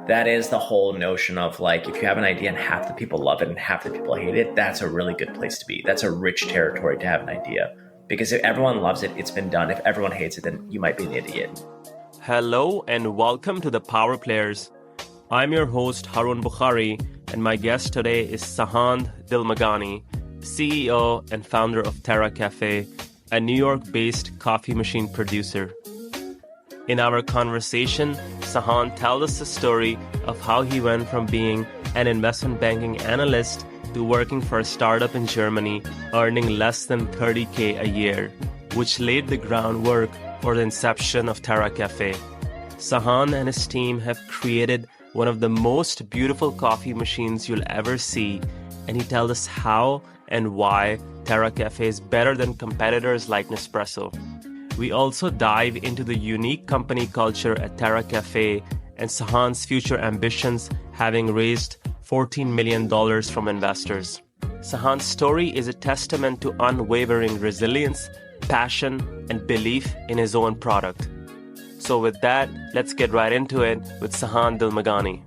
That is the whole notion of like, if you have an idea and half the people love it and half the people hate it, that's a really good place to be. That's a rich territory to have an idea. Because if everyone loves it, it's been done. If everyone hates it, then you might be an idiot. Hello and welcome to the Power Players. I'm your host Harun Bukhari, and my guest today is Sahand Dilmagani, CEO and founder of Terra Kaffe, a New York-based coffee machine producer. In our conversation, Sahand tells us the story of how he went from being an investment banking analyst to working for a startup in Germany, earning less than $30,000 a year, which laid the groundwork for the inception of Terra Kaffe. Sahand and his team have created one of the most beautiful coffee machines you'll ever see, and he tells us how and why Terra Kaffe is better than competitors like Nespresso. We also dive into the unique company culture at Terra Kaffe and Sahand's future ambitions, having raised $14 million from investors. Sahand's story is a testament to unwavering resilience, passion, and belief in his own product. So with that, let's get right into it with Sahand Dilmagani.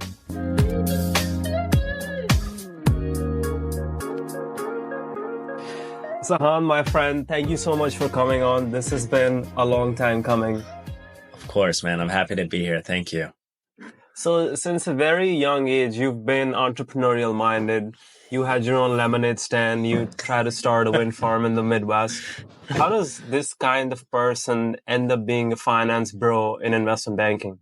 Sahand, my friend, thank you so much for coming on. This has been a long time coming. Of course, man. I'm happy to be here. Thank you. So since a very young age, you've been entrepreneurial minded. You had your own lemonade stand. You tried to start a wind farm in the Midwest. How does this kind of person end up being a finance bro in investment banking?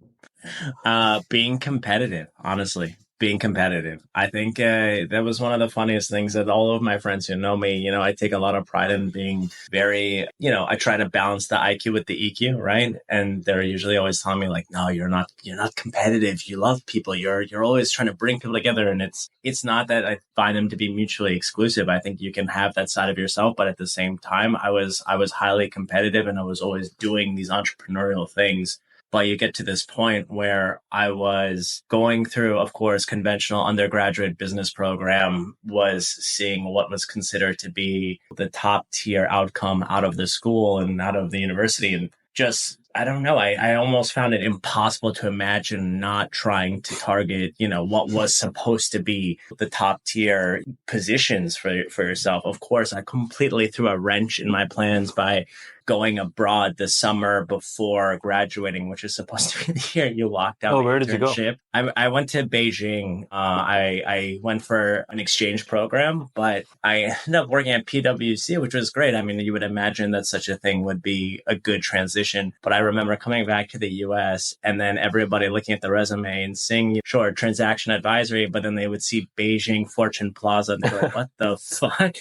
Being competitive, honestly. Being competitive. I think that was one of the funniest things that all of my friends who know me, I take a lot of pride in being very, I try to balance the IQ with the EQ, right? And they're usually always telling me like, no, you're not competitive. You love people. You're always trying to bring people together. And it's not that I find them to be mutually exclusive. I think you can have that side of yourself, but at the same time, I was highly competitive and I was always doing these entrepreneurial things. But you get to this point where I was going through, of course, conventional undergraduate business program, was seeing what was considered to be the top tier outcome out of the school and out of the university. And just, I don't know, I almost found it impossible to imagine not trying to target, what was supposed to be the top tier positions for yourself. Of course, I completely threw a wrench in my plans by going abroad the summer before graduating, which is supposed to be the year you locked out. Oh, where did you go? I went to Beijing. I went for an exchange program, but I ended up working at PwC, which was great. I mean, you would imagine that such a thing would be a good transition. But I remember coming back to the US and then everybody looking at the resume and seeing, sure, transaction advisory, but then they would see Beijing Fortune Plaza and they're like, what the fuck?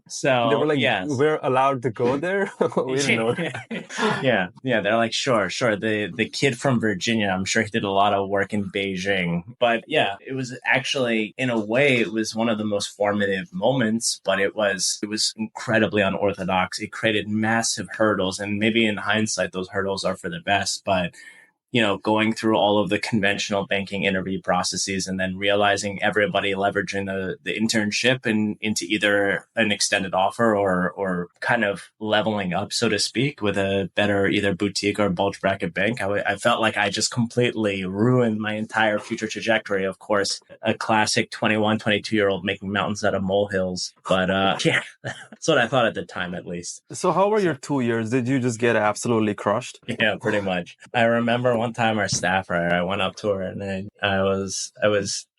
So they were like, yes. We're allowed to go there? We didn't know. Yeah. They're like, sure. The kid from Virginia, I'm sure he did a lot of work in Beijing. But yeah, it was actually, in a way, it was one of the most formative moments, but it was incredibly unorthodox. It created massive hurdles. And maybe in hindsight, those hurdles are for the best. But going through all of the conventional banking interview processes and then realizing everybody leveraging the internship and into either an extended offer or kind of leveling up, so to speak, with a better either boutique or bulge bracket bank. I felt like I just completely ruined my entire future trajectory. Of course, a classic 21, 22-year-old making mountains out of molehills. But yeah, that's what I thought at the time, at least. So how were your 2 years? Did you just get absolutely crushed? Yeah, pretty much. I remember one time our staffer, I went up to her and then I was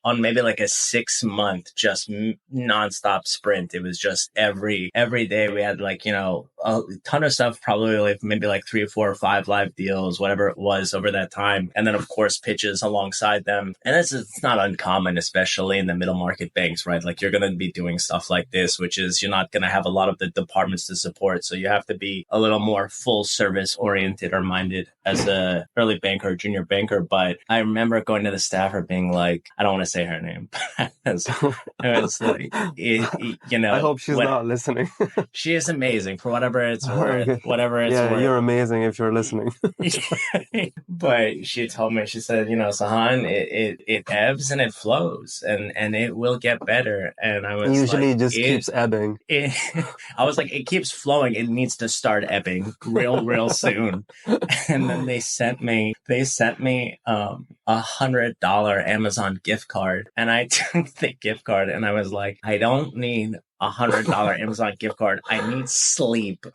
on maybe like a 6-month just nonstop sprint. It was just every day we had like, a ton of stuff, probably like maybe like 3 or 4 or 5 live deals, whatever it was over that time. And then of course pitches alongside them. And it's not uncommon, especially in the middle market banks, right? Like you're going to be doing stuff like this, which is you're not going to have a lot of the departments to support. So you have to be a little more full service oriented or minded as a early banker or junior banker. But I remember going to the staffer being like, I don't want to say her name. It was like, I hope she's not listening. She is amazing for whatever it's worth. Whatever it's yeah, worth. You're amazing if you're listening. But she told me, she said, Sahan, it ebbs and it flows and it will get better. And I was like, Usually it just keeps ebbing. it, I was like, it keeps flowing. It needs to start ebbing real soon. And then they sent me $100 Amazon gift card. And I took the gift card and I was like, I don't need $100 Amazon gift card. I need sleep.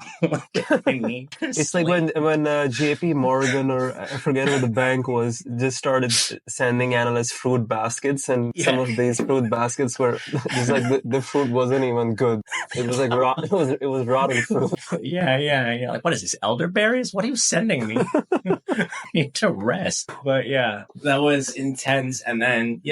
I need It's sleep. like when JP Morgan, or I forget who the bank was, just started sending analysts fruit baskets, and some of these fruit baskets were just like the fruit wasn't even good. It was like it was rotten fruit. Yeah. Like, what is this? Elderberries? What are you sending me? I need to rest. But yeah, that was intense. And then,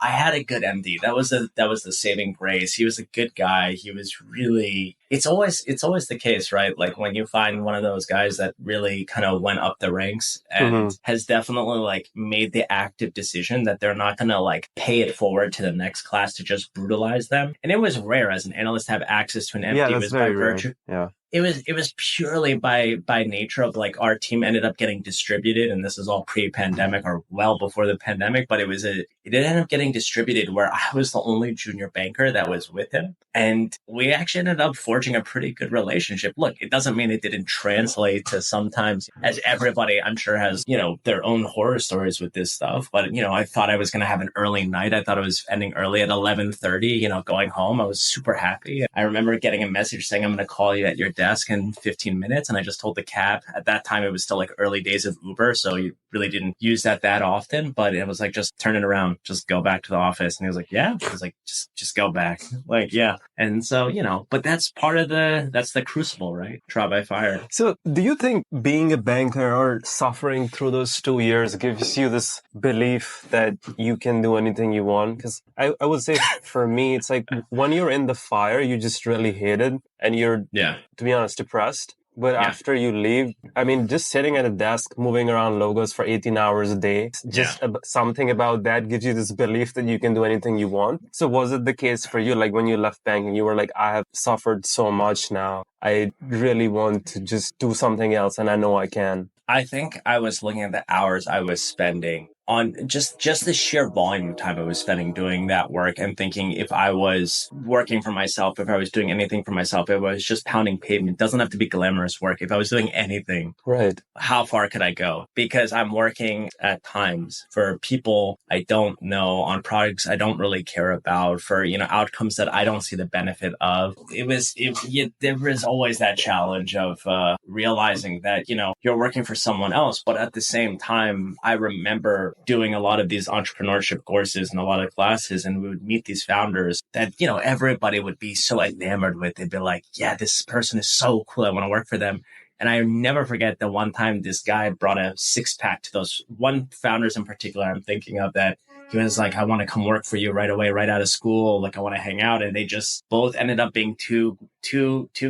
I had a good MD. That was the saving grace. He was a good guy. He was really, it's always the case, right? Like when you find one of those guys that really kind of went up the ranks and has definitely like made the active decision that they're not going to like pay it forward to the next class to just brutalize them. And it was rare as an analyst to have access to an MD. Yeah, It that's was very by rare. virtue. Yeah. It was purely by nature of like our team ended up getting distributed, and this is all pre-pandemic or well before the pandemic, but it ended up getting distributed where I was the only junior banker that was with him. And we actually ended up forging a pretty good relationship. Look, it doesn't mean it didn't translate to sometimes, as everybody I'm sure has, their own horror stories with this stuff. But, I thought I was going to have an early night. I thought I was ending early at 11:30, going home. I was super happy. I remember getting a message saying, I'm going to call you at your desk in 15 minutes. And I just told the cab. At that time, it was still like early days of Uber. So you really didn't use that often. But it was like, just turn it around. Just go back to the office. And he was like, yeah. I was like, just go back. Like, yeah. And so, but that's part of that's the crucible, right? Trial by fire. So do you think being a banker or suffering through those 2 years gives you this belief that you can do anything you want? Because I would say for me, it's like when you're in the fire, you just really hate it. And you're, to be honest, depressed. But after you leave, I mean, just sitting at a desk, moving around logos for 18 hours a day, just something about that gives you this belief that you can do anything you want. So was it the case for you? Like when you left banking, you were like, I have suffered so much now. I really want to just do something else, and I know I can. I think I was looking at the hours I was spending on just the sheer volume of time I was spending doing that work, and thinking if I was working for myself, if I was doing anything for myself, if I was just pounding pavement, it doesn't have to be glamorous work. If I was doing anything, right, how far could I go? Because I'm working at times for people I don't know, on products I don't really care about, for, outcomes that I don't see the benefit of. There was always that challenge of realizing that, you're working for someone else. But at the same time, I remember doing a lot of these entrepreneurship courses and a lot of classes, and we would meet these founders that, everybody would be so enamored with. They'd be like, yeah, this person is so cool. I want to work for them. And I never forget the one time this guy brought a 6-pack to those one founders in particular I'm thinking of, that he was like, I want to come work for you right away, right out of school. Like, I want to hang out. And they just both ended up being two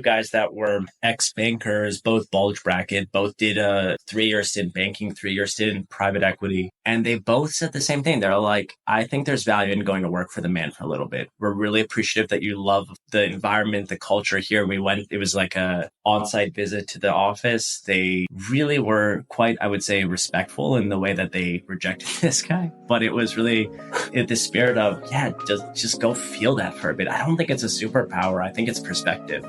guys that were ex-bankers, both bulge bracket, both did a 3-year stint banking, 3-year stint in private equity. And they both said the same thing. They're like, I think there's value in going to work for the man for a little bit. We're really appreciative that you love the environment, the culture here. It was like a on-site visit to the office. They really were quite, I would say, respectful in the way that they rejected this guy. But it was really in the spirit of, just go feel that for a bit. I don't think it's a superpower. I think it's perspective.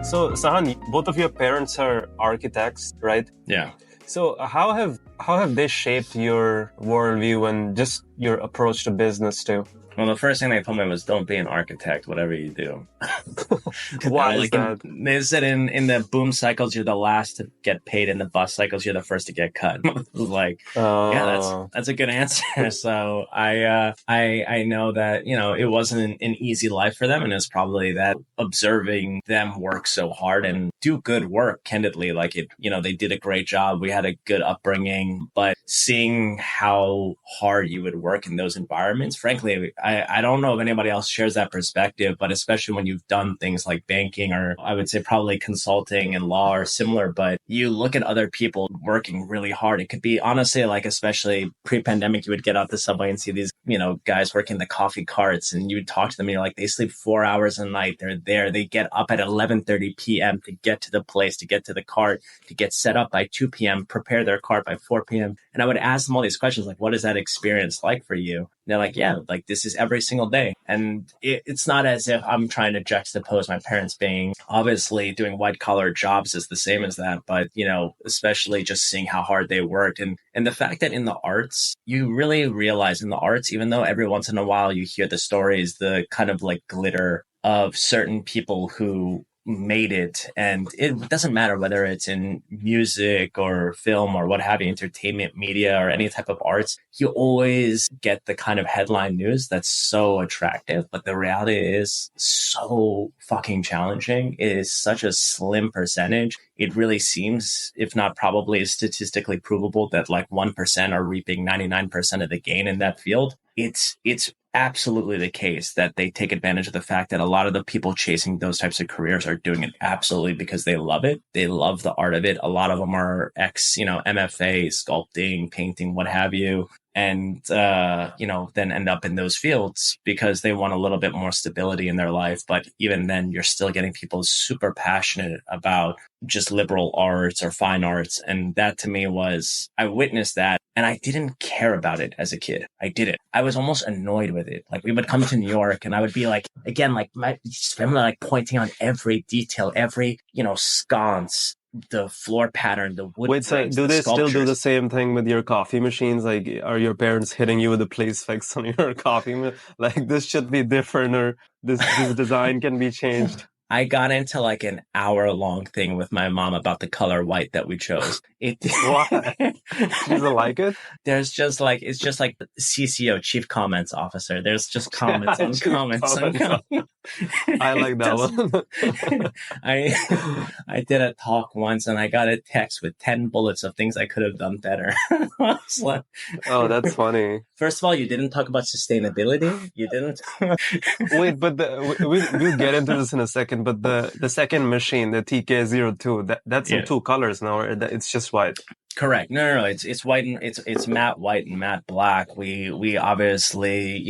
So, Sahand, both of your parents are architects, right? Yeah. So how have they shaped your worldview and just your approach to business too? Well, the first thing they told me was, don't be an architect, whatever you do. Why is that? They said in the boom cycles, you're the last to get paid. In the bust cycles, you're the first to get cut. Like, that's a good answer. So I know that, it wasn't an easy life for them. And it's probably that observing them work so hard and do good work, candidly, like they did a great job. We had a good upbringing, but seeing how hard you would work in those environments, frankly, I don't know if anybody else shares that perspective, but especially when you've done things things like banking, or I would say probably consulting and law are similar, but you look at other people working really hard. It could be honestly like, especially pre-pandemic, you would get out the subway and see these, guys working the coffee carts, and you would talk to them and you're like, they sleep 4 hours a night. They're there. They get up at 11:30 p.m. to get to the place, to get to the cart, to get set up by 2 p.m., prepare their cart by 4 p.m. And I would ask them all these questions like, what is that experience like for you? And they're like, yeah, like this is every single day. And it's not as if I'm trying to juxtapose my parents being obviously doing white collar jobs is the same as that. But, especially just seeing how hard they worked. And the fact that in the arts, you really realize in the arts, even though every once in a while you hear the stories, the kind of like glitter of certain people who made it. And it doesn't matter whether it's in music or film or what have you, entertainment, media, or any type of arts, you always get the kind of headline news that's so attractive. But the reality is so fucking challenging. It is such a slim percentage. It really seems, if not probably statistically provable, that like 1% are reaping 99% of the gain in that field. It's absolutely the case that they take advantage of the fact that a lot of the people chasing those types of careers are doing it absolutely because they love it. They love the art of it. A lot of them are MFA, sculpting, painting, what have you. And, then end up in those fields because they want a little bit more stability in their life. But even then, you're still getting people super passionate about just liberal arts or fine arts. And that to me I witnessed that. And I didn't care about it as a kid. I didn't. I was almost annoyed with it. Like we would come to New York and I would be like, again, like my family, like pointing out every detail, every, sconce, the floor pattern, the wood. Wait, so do they still do the same thing with your coffee machines? Like, are your parents hitting you with a place fix on your coffee? Like, this should be different, or this design can be changed. I got into like an hour-long thing with my mom about the color white that we chose. Why? She doesn't like it? It's just like CCO, Chief Comments Officer. There's just comments on comments on comments. I like that one. I did a talk once and I got a text with 10 bullets of things I could have done better. Like, oh, that's funny. First of all, you didn't talk about sustainability. You didn't. Wait, but we'll get into this in a second. But the second machine, the TK02, that's in two colors now. Or it's just white. Correct. No. It's white and it's matte white and matte black. We obviously,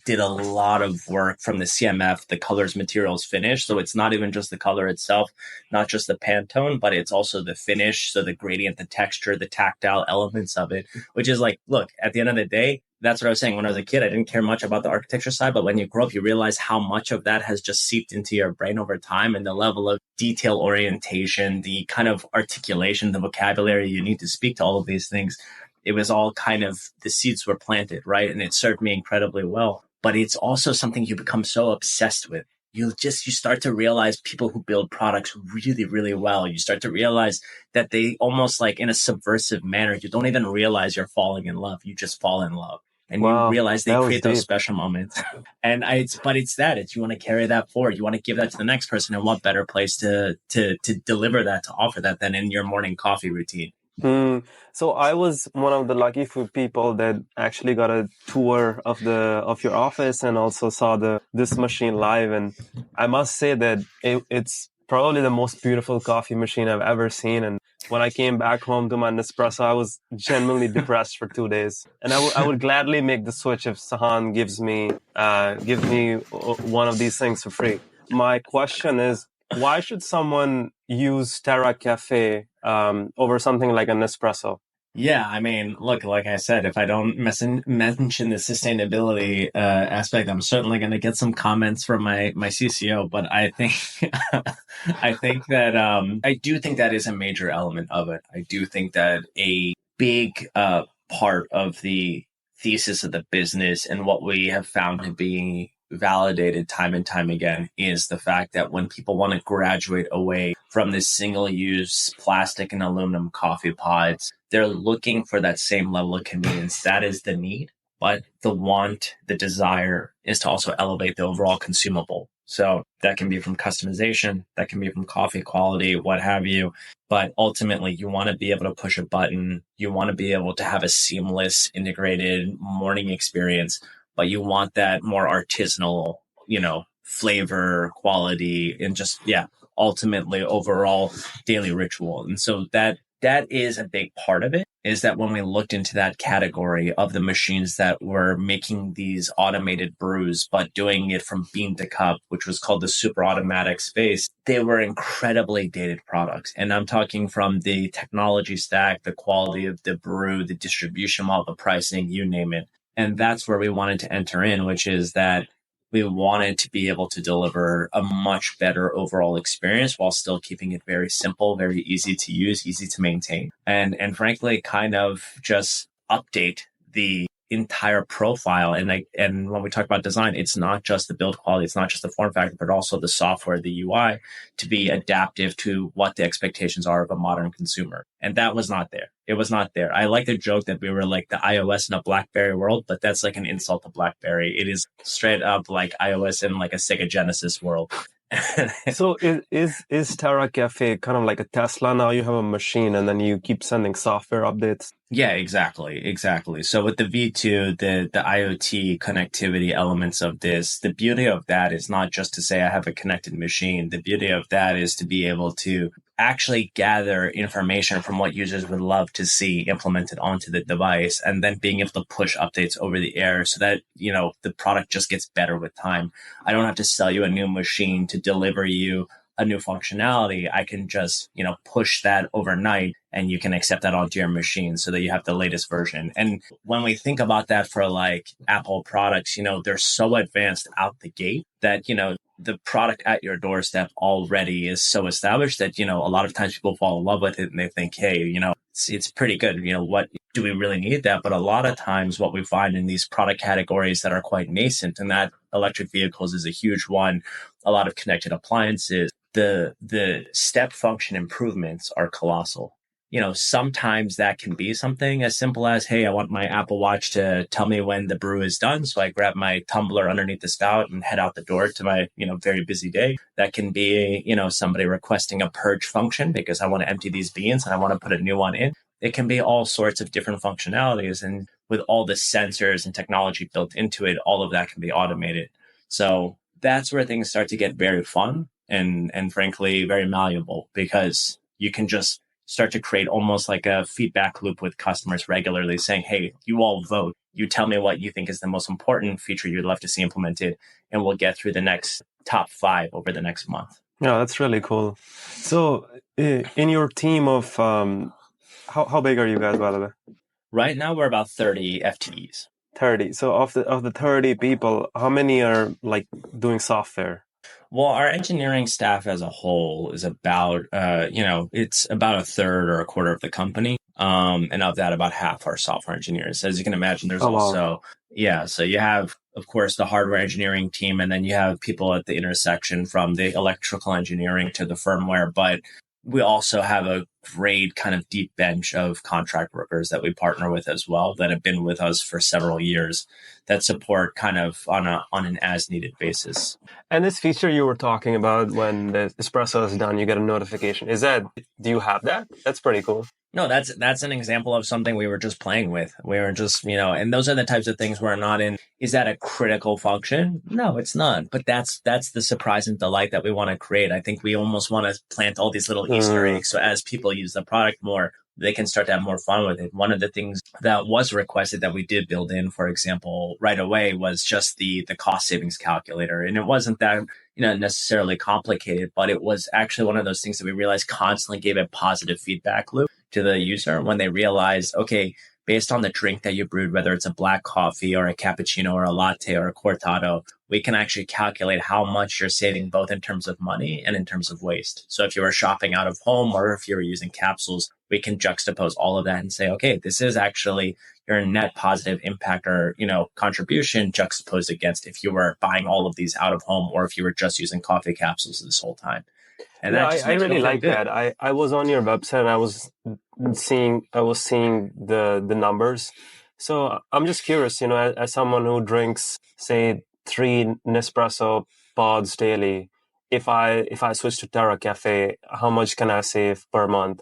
did a lot of work from the CMF, the colors, materials, finish. So it's not even just the color itself, not just the Pantone, but it's also the finish. So the gradient, the texture, the tactile elements of it, which is like, look, at the end of the day, that's what I was saying. When I was a kid, I didn't care much about the architecture side, but when you grow up, you realize how much of that has just seeped into your brain over time, and the level of detail orientation, the kind of articulation, the vocabulary you need to speak to all of these things. It was all kind of, the seeds were planted, right? And it served me incredibly well. But it's also something you become so obsessed with. You start to realize people who build products really, really well. You start to realize that they almost like in a subversive manner, you don't even realize you're falling in love. You just fall in love. And wow, you realize they create those special moments. And it's you want to carry that forward. You want to give that to the next person. And what better place to deliver that, to offer that than in your morning coffee routine. So I was one of the lucky few people that actually got a tour of your office and also saw this machine live. And I must say that it's probably the most beautiful coffee machine I've ever seen. And when I came back home to my Nespresso, I was genuinely depressed for 2 days. And I would gladly make the switch if Sahand gives me one of these things for free. My question is, why should someone use Terra Kaffe over something like a Nespresso? Yeah, I mean, look, like I said, if I don't mention the sustainability aspect, I'm certainly going to get some comments from my CCO. But I think I do think that is a major element of it. I do think that a big part of the thesis of the business and what we have found to be validated time and time again is the fact that when people want to graduate away from this single-use plastic and aluminum coffee pods, they're looking for that same level of convenience. That is the need, but the want, the desire is to also elevate the overall consumable. So that can be from customization, that can be from coffee quality, what have you. But ultimately, you want to be able to push a button. You want to be able to have a seamless, integrated morning experience, but you want that more artisanal, flavor, quality, and just, yeah, ultimately overall daily ritual. And so that is a big part of it, is that when we looked into that category of the machines that were making these automated brews, but doing it from bean to cup, which was called the super automatic space, they were incredibly dated products. And I'm talking from the technology stack, the quality of the brew, the distribution model, the pricing, you name it. And that's where we wanted to enter in, which is that we wanted to be able to deliver a much better overall experience while still keeping it very simple, very easy to use, easy to maintain. And frankly, kind of just update the entire profile. And when we talk about design, it's not just the build quality, it's not just the form factor, but also the software, the UI, to be adaptive to what the expectations are of a modern consumer. And that was not there. It was not there. I like the joke that we were like the iOS in a BlackBerry world, but that's like an insult to BlackBerry. It is straight up like iOS in like a Sega Genesis world. So is Terra Cafe kind of like a Tesla now? You have a machine and then you keep sending software updates? Yeah, exactly. So with the V2, the IoT connectivity elements of this, the beauty of that is not just to say I have a connected machine. The beauty of that is to be able to actually gather information from what users would love to see implemented onto the device, and then being able to push updates over the air so that, the product just gets better with time. I don't have to sell you a new machine to deliver you a new functionality. I can just, push that overnight and you can accept that onto your machine so that you have the latest version. And when we think about that for like Apple products, they're so advanced out the gate that, the product at your doorstep already is so established that, a lot of times people fall in love with it and they think, hey, it's pretty good. What do we really need that? But a lot of times what we find in these product categories that are quite nascent, and that electric vehicles is a huge one, a lot of connected appliances, the step function improvements are colossal. Sometimes that can be something as simple as, hey, I want my Apple Watch to tell me when the brew is done. So I grab my tumbler underneath the spout and head out the door to my, very busy day. That can be, somebody requesting a purge function because I want to empty these beans and I want to put a new one in. It can be all sorts of different functionalities. And with all the sensors and technology built into it, all of that can be automated. So that's where things start to get very fun and frankly, very malleable, because you can just start to create almost like a feedback loop with customers regularly saying, hey, you all vote. You tell me what you think is the most important feature you'd love to see implemented, and we'll get through the next top 5 over the next month. Yeah, that's really cool. So in your team of, how big are you guys, by the way? Right now, we're about 30 FTEs. 30. So of the 30 people, how many are like doing software? Well, our engineering staff as a whole is about, it's about a third or a quarter of the company. And of that, about half are software engineers. As you can imagine, there's also, so you have, of course, the hardware engineering team, and then you have people at the intersection from the electrical engineering to the firmware. But we also have a great kind of deep bench of contract workers that we partner with as well, that have been with us for several years, that support kind of on an as needed basis. And this feature you were talking about, when the espresso is done, you get a notification. Do you have that? That's pretty cool. No, that's an example of something we were just playing with. We were just, and those are the types of things we're not in. Is that a critical function? No, it's not. But that's the surprise and delight that we want to create. I think we almost want to plant all these little Easter eggs. So as people use the product more, they can start to have more fun with it. One of the things that was requested that we did build in, for example, right away, was just the cost savings calculator. And it wasn't that, necessarily complicated, but it was actually one of those things that we realized constantly gave a positive feedback loop to the user when they realized, okay, based on the drink that you brewed, whether it's a black coffee or a cappuccino or a latte or a cortado, we can actually calculate how much you're saving, both in terms of money and in terms of waste. So if you were shopping out of home or if you were using capsules, we can juxtapose all of that and say, okay, this is actually your net positive impact or, contribution juxtaposed against if you were buying all of these out of home or if you were just using coffee capsules this whole time. And I really like that. I was on your website and I was seeing the numbers. So I'm just curious, as someone who drinks, say, 3 Nespresso pods daily, if I switch to Terra Cafe, how much can I save per month?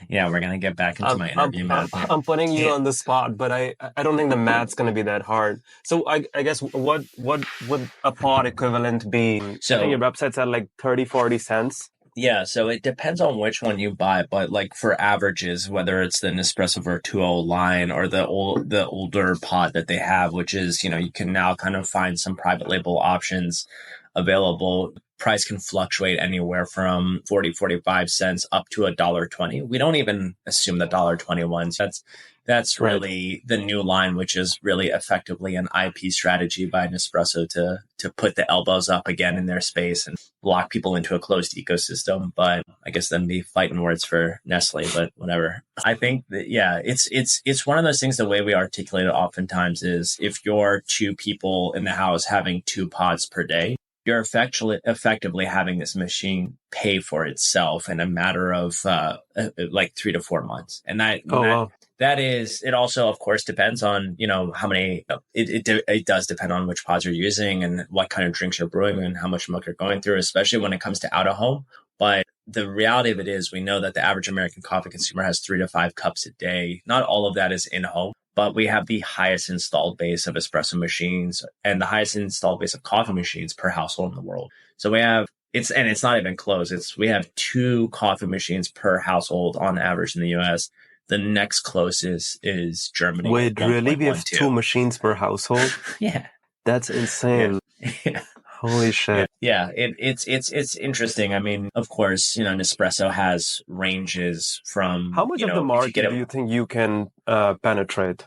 Yeah, we're gonna get back into my interview mode here. I'm putting you on the spot, but I don't think the math's going to be that hard. So I guess what would a pod equivalent be? I think your So website's at like 30-40 cents. yeah, so it depends on which one you buy, but like for averages, whether it's the Nespresso Virtuo line or the older pod that they have, which is, you can now kind of find some private label options available. Price can fluctuate anywhere from 40, 45 cents up to $1.20. We don't even assume the $1.21. That's Right. really the new line, which is really effectively an IP strategy by Nespresso to put the elbows up again in their space and lock people into a closed ecosystem. But I guess then be fighting words for Nestle, but whatever. I think that, yeah, it's one of those things. The way we articulate it oftentimes is if you're two people in the house having 2 pods per day, you're effectively having this machine pay for itself in a matter of like 3 to 4 months. And that is, it also, of course, depends on, how many, it does depend on which pods you're using and what kind of drinks you're brewing and how much milk you're going through, especially when it comes to out of home. But the reality of it is we know that the average American coffee consumer has 3 to 5 cups a day. Not all of that is in home, but we have the highest installed base of espresso machines and the highest installed base of coffee machines per household in the world. So it's not even close. We have 2 coffee machines per household on average in the US. The next closest is Germany. Wait, really? We have 2 machines per household? Yeah. That's insane. Yeah. Holy shit. Yeah, it's interesting. I mean, of course, Nespresso has ranges from How much of the market do you think you can penetrate?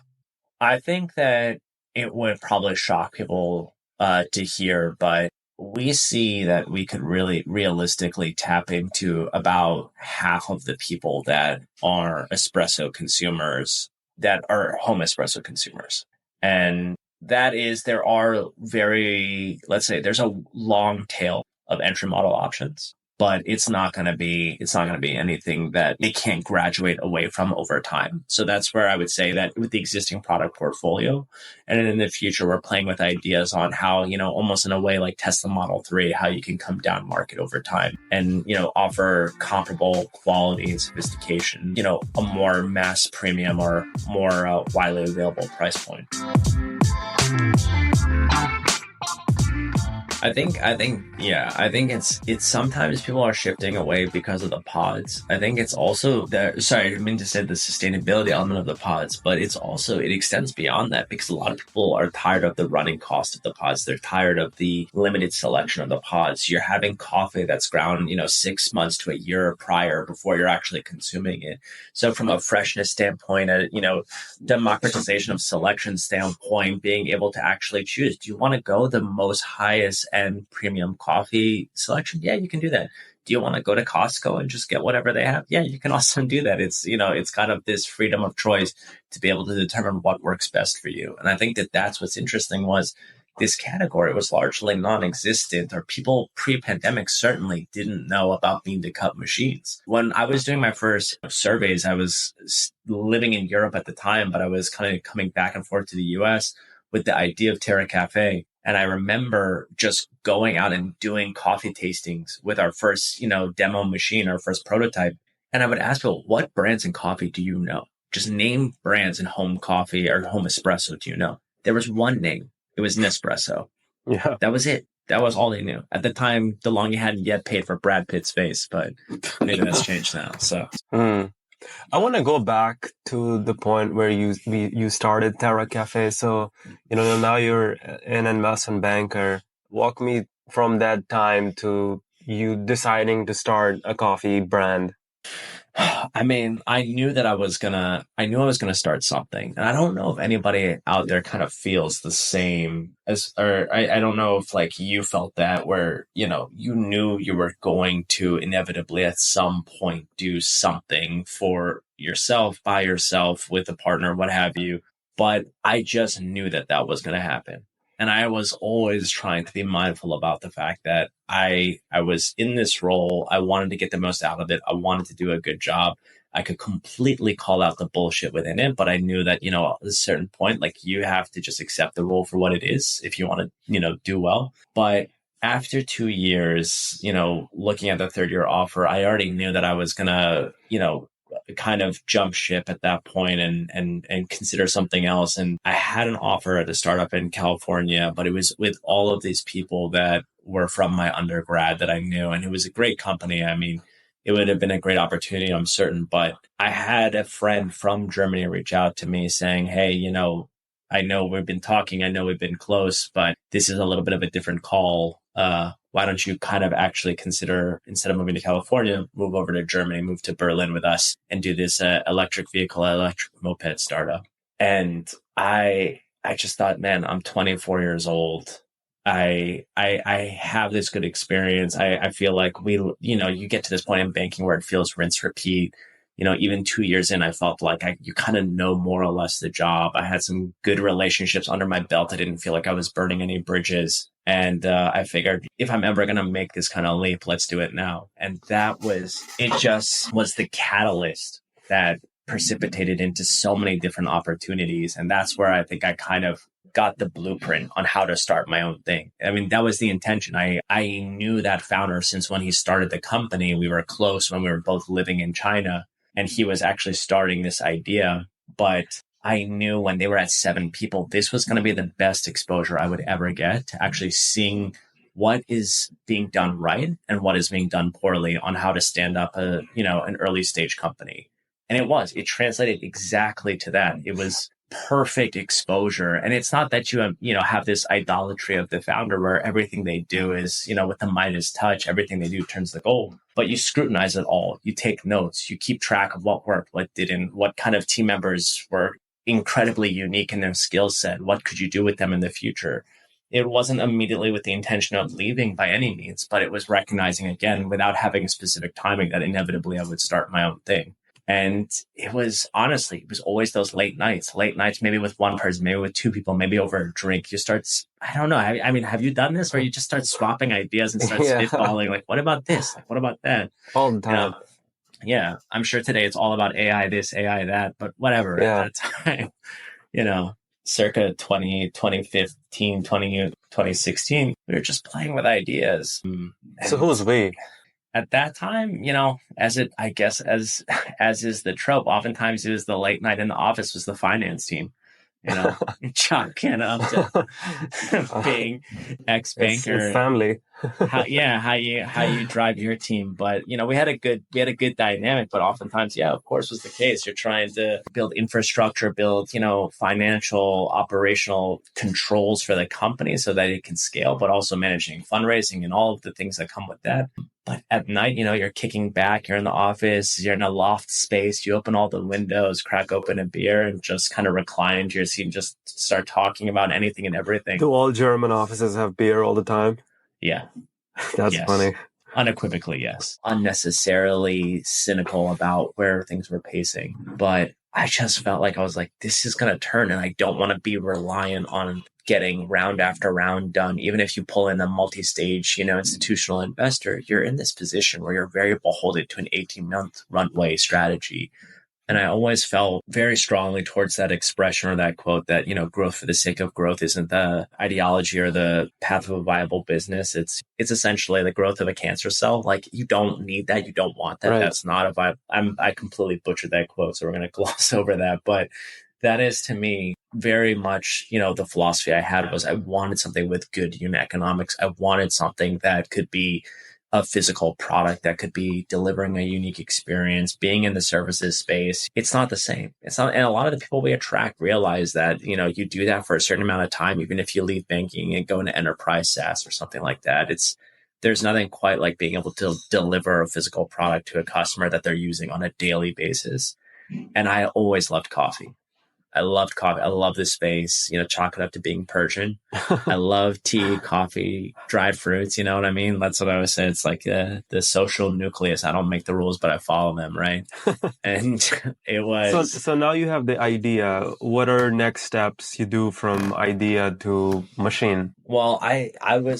I think that it would probably shock people to hear, but we see that we could really realistically tap into about half of the people that are espresso consumers, that are home espresso consumers. And that is, there are let's say there's a long tail of entry model options, but it's not going to be anything that they can't graduate away from over time. So that's where I would say that with the existing product portfolio, and in the future, we're playing with ideas on how, almost in a way like Tesla Model 3, how you can come down market over time and, offer comparable quality and sophistication, a more mass premium or more widely available price point. I think it's sometimes people are shifting away because of the pods. I think it's also sorry, I didn't mean to say the sustainability element of the pods, but it extends beyond that because a lot of people are tired of the running cost of the pods. They're tired of the limited selection of the pods. You're having coffee that's ground, 6 months to a year prior before you're actually consuming it. So from a freshness standpoint, democratization of selection standpoint, being able to actually choose, do you want to go the most highest and premium coffee selection? Yeah, you can do that. Do you want to go to Costco and just get whatever they have? Yeah, you can also do that. It's kind of this freedom of choice to be able to determine what works best for you. And I think that that's what's interesting was this category was largely non-existent, or people pre-pandemic certainly didn't know about bean to cup machines. When I was doing my first surveys, I was living in Europe at the time, but I was kind of coming back and forth to the US with the idea of Terra Kaffe. And I remember just going out and doing coffee tastings with our first, demo machine, our first prototype. And I would ask people, what brands in coffee do you know? Just name brands in home coffee or home espresso do you know? There was one name. It was Nespresso. Yeah. That was it. That was all they knew. At the time, DeLonghi hadn't yet paid for Brad Pitt's face, but maybe that's changed now. So. I want to go back to the point where you started Terra Kaffe. So, now you're an investment banker. Walk me from that time to you deciding to start a coffee brand. I mean, I knew I was gonna start something. And I don't know if anybody out there kind of feels the same I don't know if like you felt that where, you knew you were going to inevitably at some point do something for yourself, by yourself, with a partner, what have you. But I just knew that was going to happen. And I was always trying to be mindful about the fact that I was in this role. I wanted to get the most out of it. I wanted to do a good job. I could completely call out the bullshit within it, but I knew that, at a certain point, like you have to just accept the role for what it is if you want to, do well. But after 2 years, looking at the third year offer, I already knew that I was going to, kind of jump ship at that point and consider something else. And I had an offer at a startup in California, but it was with all of these people that were from my undergrad that I knew. And it was a great company. I mean, it would have been a great opportunity, I'm certain. But I had a friend from Germany reach out to me saying, hey, I know we've been talking, I know we've been close, but this is a little bit of a different call. Why don't you kind of actually consider, instead of moving to California, move over to Germany, move to Berlin with us and do this electric moped startup. And I just thought, man, I'm 24 years old. I have this good experience. I feel like you get to this point in banking where it feels rinse, repeat. Even 2 years in, I felt like you kind of know more or less the job. I had some good relationships under my belt. I didn't feel like I was burning any bridges. And I figured if I'm ever going to make this kind of leap, let's do it now. And it just was the catalyst that precipitated into so many different opportunities. And that's where I think I kind of got the blueprint on how to start my own thing. I mean, that was the intention. I knew that founder since when he started the company. We were close when we were both living in China. And he was actually starting this idea, but I knew when they were at 7 people, this was going to be the best exposure I would ever get to actually seeing what is being done right and what is being done poorly on how to stand up an early stage company. And it translated exactly to that. It was perfect exposure. And it's not that you have this idolatry of the founder where everything they do is, with the Midas touch, everything they do turns to gold, but you scrutinize it all. You take notes, you keep track of what worked, what didn't, what kind of team members were incredibly unique in their skill set. What could you do with them in the future? It wasn't immediately with the intention of leaving by any means, but it was recognizing again, without having a specific timing, that inevitably I would start my own thing. And it was always those late nights, maybe with one person, maybe with 2 people, maybe over a drink. You start, I don't know. I mean, have you done this where you just start swapping ideas and start spitballing? Like, what about this? Like, what about that? All the time. Yeah. I'm sure today it's all about AI this, AI that, but whatever. Yeah. At that time, circa 2015, 2016, we were just playing with ideas. So who's we? At that time, as is the trope, oftentimes it was the late night in the office was the finance team, chalking up to being ex-banker. It's family. how you drive your team. But, we had a good dynamic, but oftentimes, of course was the case. You're trying to build infrastructure, build, financial, operational controls for the company so that it can scale, but also managing fundraising and all of the things that come with that. But at night, you're kicking back, you're in the office, you're in a loft space, you open all the windows, crack open a beer and just kind of recline into your seat and just start talking about anything and everything. Do all German offices have beer all the time? Yeah. That's funny. Unequivocally, yes. Unnecessarily cynical about where things were pacing. But I just felt like I was like, this is going to turn and I don't want to be reliant on getting round after round done. Even if you pull in a multi-stage, institutional investor, you're in this position where you're very beholden to an 18-month runway strategy. And I always felt very strongly towards that expression or that quote that, growth for the sake of growth isn't the ideology or the path of a viable business. It's essentially the growth of a cancer cell. Like, you don't need that. You don't want that. Right. That's not a viable. I completely butchered that quote, so we're going to gloss over that. But that is, to me, very much, the philosophy I had was I wanted something with good unit economics. I wanted something that could be a physical product, that could be delivering a unique experience, being in the services space. It's not the same. It's not. And a lot of the people we attract realize that, you do that for a certain amount of time, even if you leave banking and go into enterprise SaaS or something like that. There's nothing quite like being able to deliver a physical product to a customer that they're using on a daily basis. And I always loved coffee. I loved coffee. I love this space, chalk it up to being Persian. I love tea, coffee, dried fruits. You know what I mean? That's what I always say. It's like the social nucleus. I don't make the rules, but I follow them. Right. And it was. So now you have the idea. What are next steps you do from idea to machine? Well,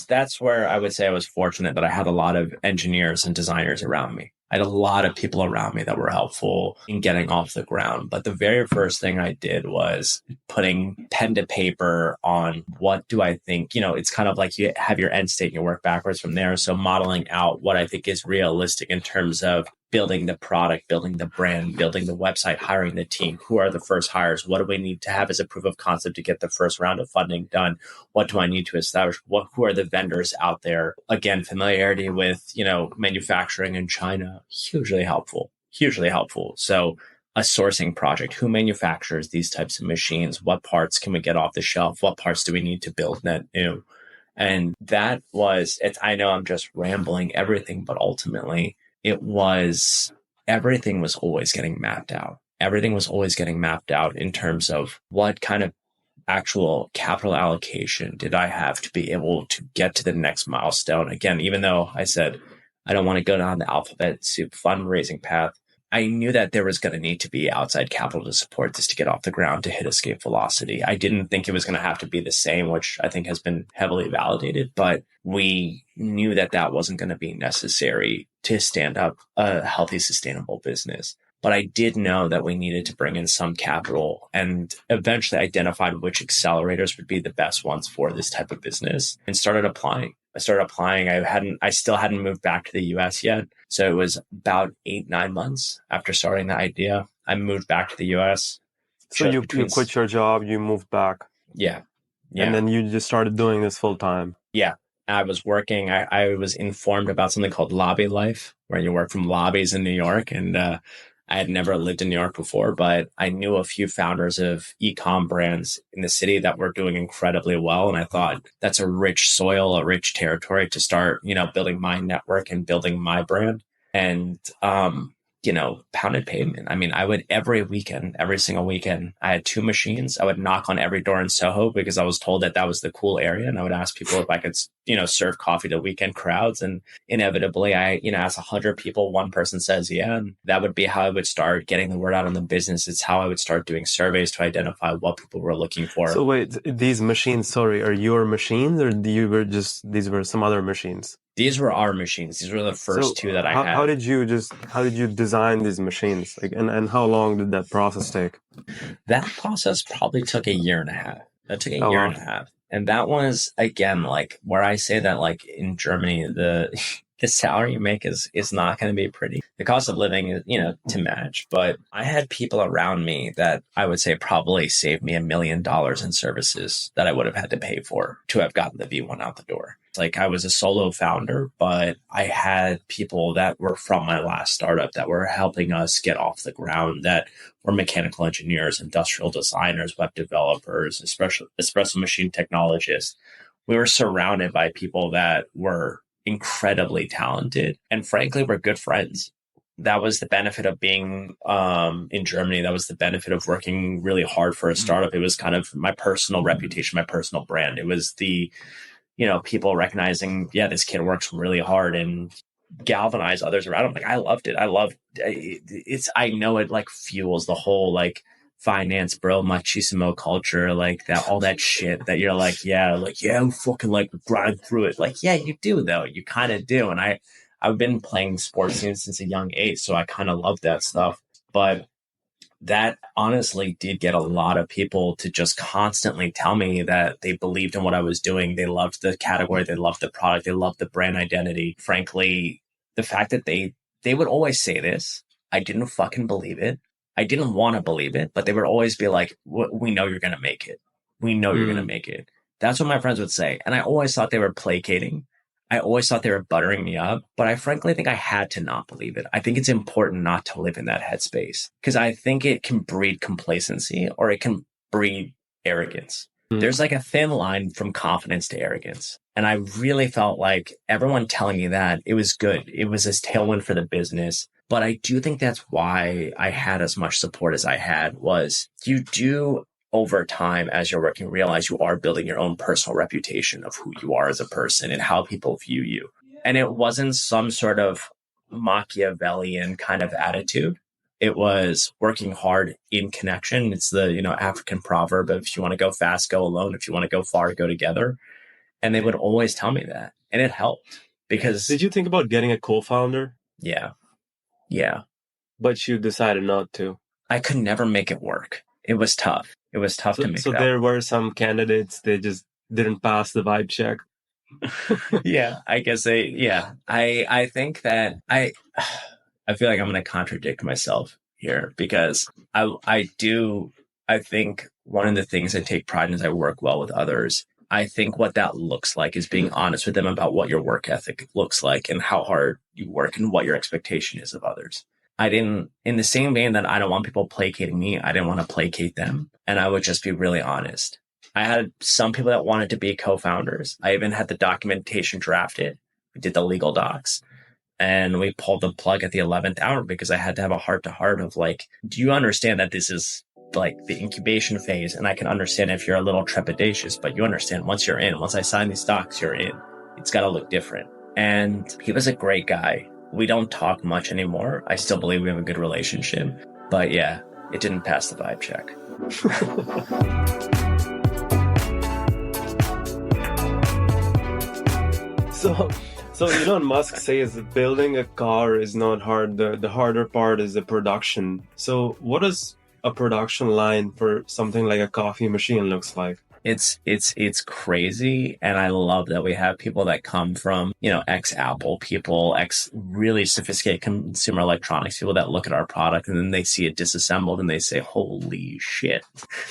that's where I would say I was fortunate that I had a lot of engineers and designers around me. I had a lot of people around me that were helpful in getting off the ground. But the very first thing I did was putting pen to paper on what do I think, it's kind of like you have your end state and you work backwards from there. So modeling out what I think is realistic in terms of building the product, building the brand, building the website, hiring the team. Who are the first hires? What do we need to have as a proof of concept to get the first round of funding done? What do I need to establish? Who are the vendors out there? Again, familiarity with, manufacturing in China, hugely helpful. So a sourcing project, who manufactures these types of machines? What parts can we get off the shelf? What parts do we need to build net new? And that was, I know I'm just rambling everything, but ultimately everything was always getting mapped out. Everything was always getting mapped out in terms of what kind of actual capital allocation did I have to be able to get to the next milestone. Again, even though I said I don't want to go down the alphabet soup fundraising path, I knew that there was going to need to be outside capital to support this to get off the ground, to hit escape velocity. I didn't think it was going to have to be the same, which I think has been heavily validated, but we knew that that wasn't going to be necessary to stand up a healthy, sustainable business. But I did know that we needed to bring in some capital, and eventually identified which accelerators would be the best ones for this type of business and started applying. I still hadn't moved back to the US yet. So it was about 8-9 months after starting the idea. I moved back to the US. So you quit your job, you moved back. Yeah. And then you just started doing this full time. Yeah. I was working, I was informed about something called lobby life, where you work from lobbies in New York. And I had never lived in New York before, but I knew a few founders of e-com brands in the city that were doing incredibly well. And I thought that's a rich soil, a rich territory to start, building my network and building my brand. And, pounded pavement. I mean, I would every single weekend, I had 2 machines. I would knock on every door in Soho because I was told that was the cool area. And I would ask people if I could, serve coffee to weekend crowds. And inevitably I, asked 100 people, one person says, yeah. And that would be how I would start getting the word out on the business. It's how I would start doing surveys to identify what people were looking for. So wait, these machines, are your machines, or these were some other machines? These were our machines. These were the first 2 that I had. How did you design these machines? And how long did that process take? That process probably took a year and a half. That took a year and a half. And that was, again, like where I say that, like in Germany, the salary you make is not going to be pretty. The cost of living is, to match. But I had people around me that I would say probably saved me $1 million in services that I would have had to pay for to have gotten the V1 out the door. Like I was a solo founder, but I had people that were from my last startup that were helping us get off the ground, that were mechanical engineers, industrial designers, web developers, espresso machine technologists. We were surrounded by people that were incredibly talented and frankly, we're good friends. That was the benefit of being in Germany. That was the benefit of working really hard for a startup. It was kind of my personal reputation, my personal brand. It was the people recognizing, this kid works really hard and galvanize others around him. Like, I loved it. I know it like fuels the whole like finance bro machismo culture, like that, all that shit that you're like, we fucking like grind through it. Like, yeah, you do though. You kind of do. And I've been playing sports since a young age. So I kind of love that stuff. But that honestly did get a lot of people to just constantly tell me that they believed in what I was doing. They loved the category. They loved the product. They loved the brand identity. Frankly, the fact that they would always say this, I didn't fucking believe it. I didn't want to believe it, but they would always be like, we know you're going to make it. We know you're going to make it. That's what my friends would say. And I always thought they were placating. I always thought they were buttering me up, but I frankly think I had to not believe it. I think it's important not to live in that headspace because I think it can breed complacency or it can breed arrogance. There's like a thin line from confidence to arrogance. And I really felt like everyone telling me that it was good. It was a tailwind for the business. But I do think that's why I had as much support as I had was you do over time, as you're working, realize you are building your own personal reputation of who you are as a person and how people view you. And it wasn't some sort of Machiavellian kind of attitude. It was working hard in connection. It's the, African proverb of if you want to go fast, go alone. If you want to go far, go together. And they would always tell me that. And it helped because... Did you think about getting a co-founder? Yeah. But you decided not to. I could never make it work. It was tough. It was tough to make it So there were some candidates, they just didn't pass the vibe check. I guess I think that I I feel like I'm going to contradict myself here because I think one of the things I take pride in is I work well with others. I think what that looks like is being honest with them about what your work ethic looks like and how hard you work and what your expectation is of others. In the same vein that I don't want people placating me, I didn't want to placate them. And I would just be really honest. I had some people that wanted to be co-founders. I even had the documentation drafted. We did the legal docs and we pulled the plug at the 11th hour because I had to have a heart to heart of like, do you understand that this is like the incubation phase? And I can understand if you're a little trepidatious, but you understand once you're in, once I sign these docs, you're in. It's got to look different. And he was a great guy. We don't talk much anymore. I still believe we have a good relationship, but yeah, it didn't pass the vibe check. So Elon Musk says building a car is not hard. The harder part is the production. So what does a production line for something like a coffee machine looks like? It's crazy. And I love that we have people that come from, ex-Apple people, really sophisticated consumer electronics people that look at our product and then they see it disassembled and they say, holy shit,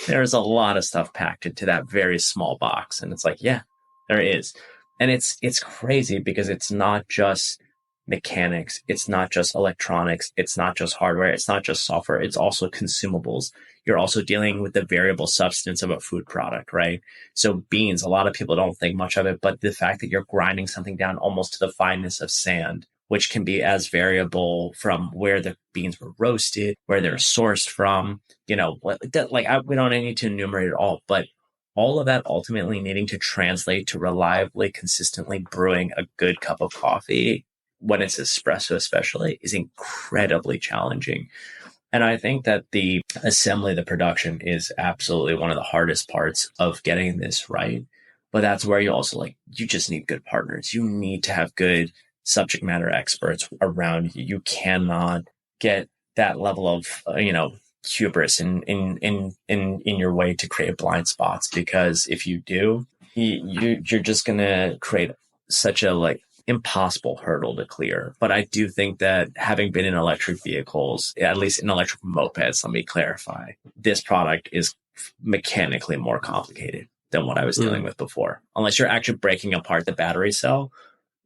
there's a lot of stuff packed into that very small box. And it's like, yeah, there is. And it's crazy because it's not just mechanics. It's not just electronics. It's not just hardware. It's not just software. It's also consumables. You're also dealing with the variable substance of a food product, right? So beans, a lot of people don't think much of it, but the fact that you're grinding something down almost to the fineness of sand, which can be as variable from where the beans were roasted, where they're sourced from, we don't need to enumerate it all, but all of that ultimately needing to translate to reliably, consistently brewing a good cup of coffee when it's espresso especially is incredibly challenging. And I think that the assembly, the production is absolutely one of the hardest parts of getting this right. But that's where you also you just need good partners. You need to have good subject matter experts around you. You cannot get that level of, hubris in your way to create blind spots, because if you do, you're just going to create such a impossible hurdle to clear. But I do think that having been in electric vehicles, at least in electric mopeds, let me clarify, this product is mechanically more complicated than what I was dealing with before. Unless you're actually breaking apart the battery cell,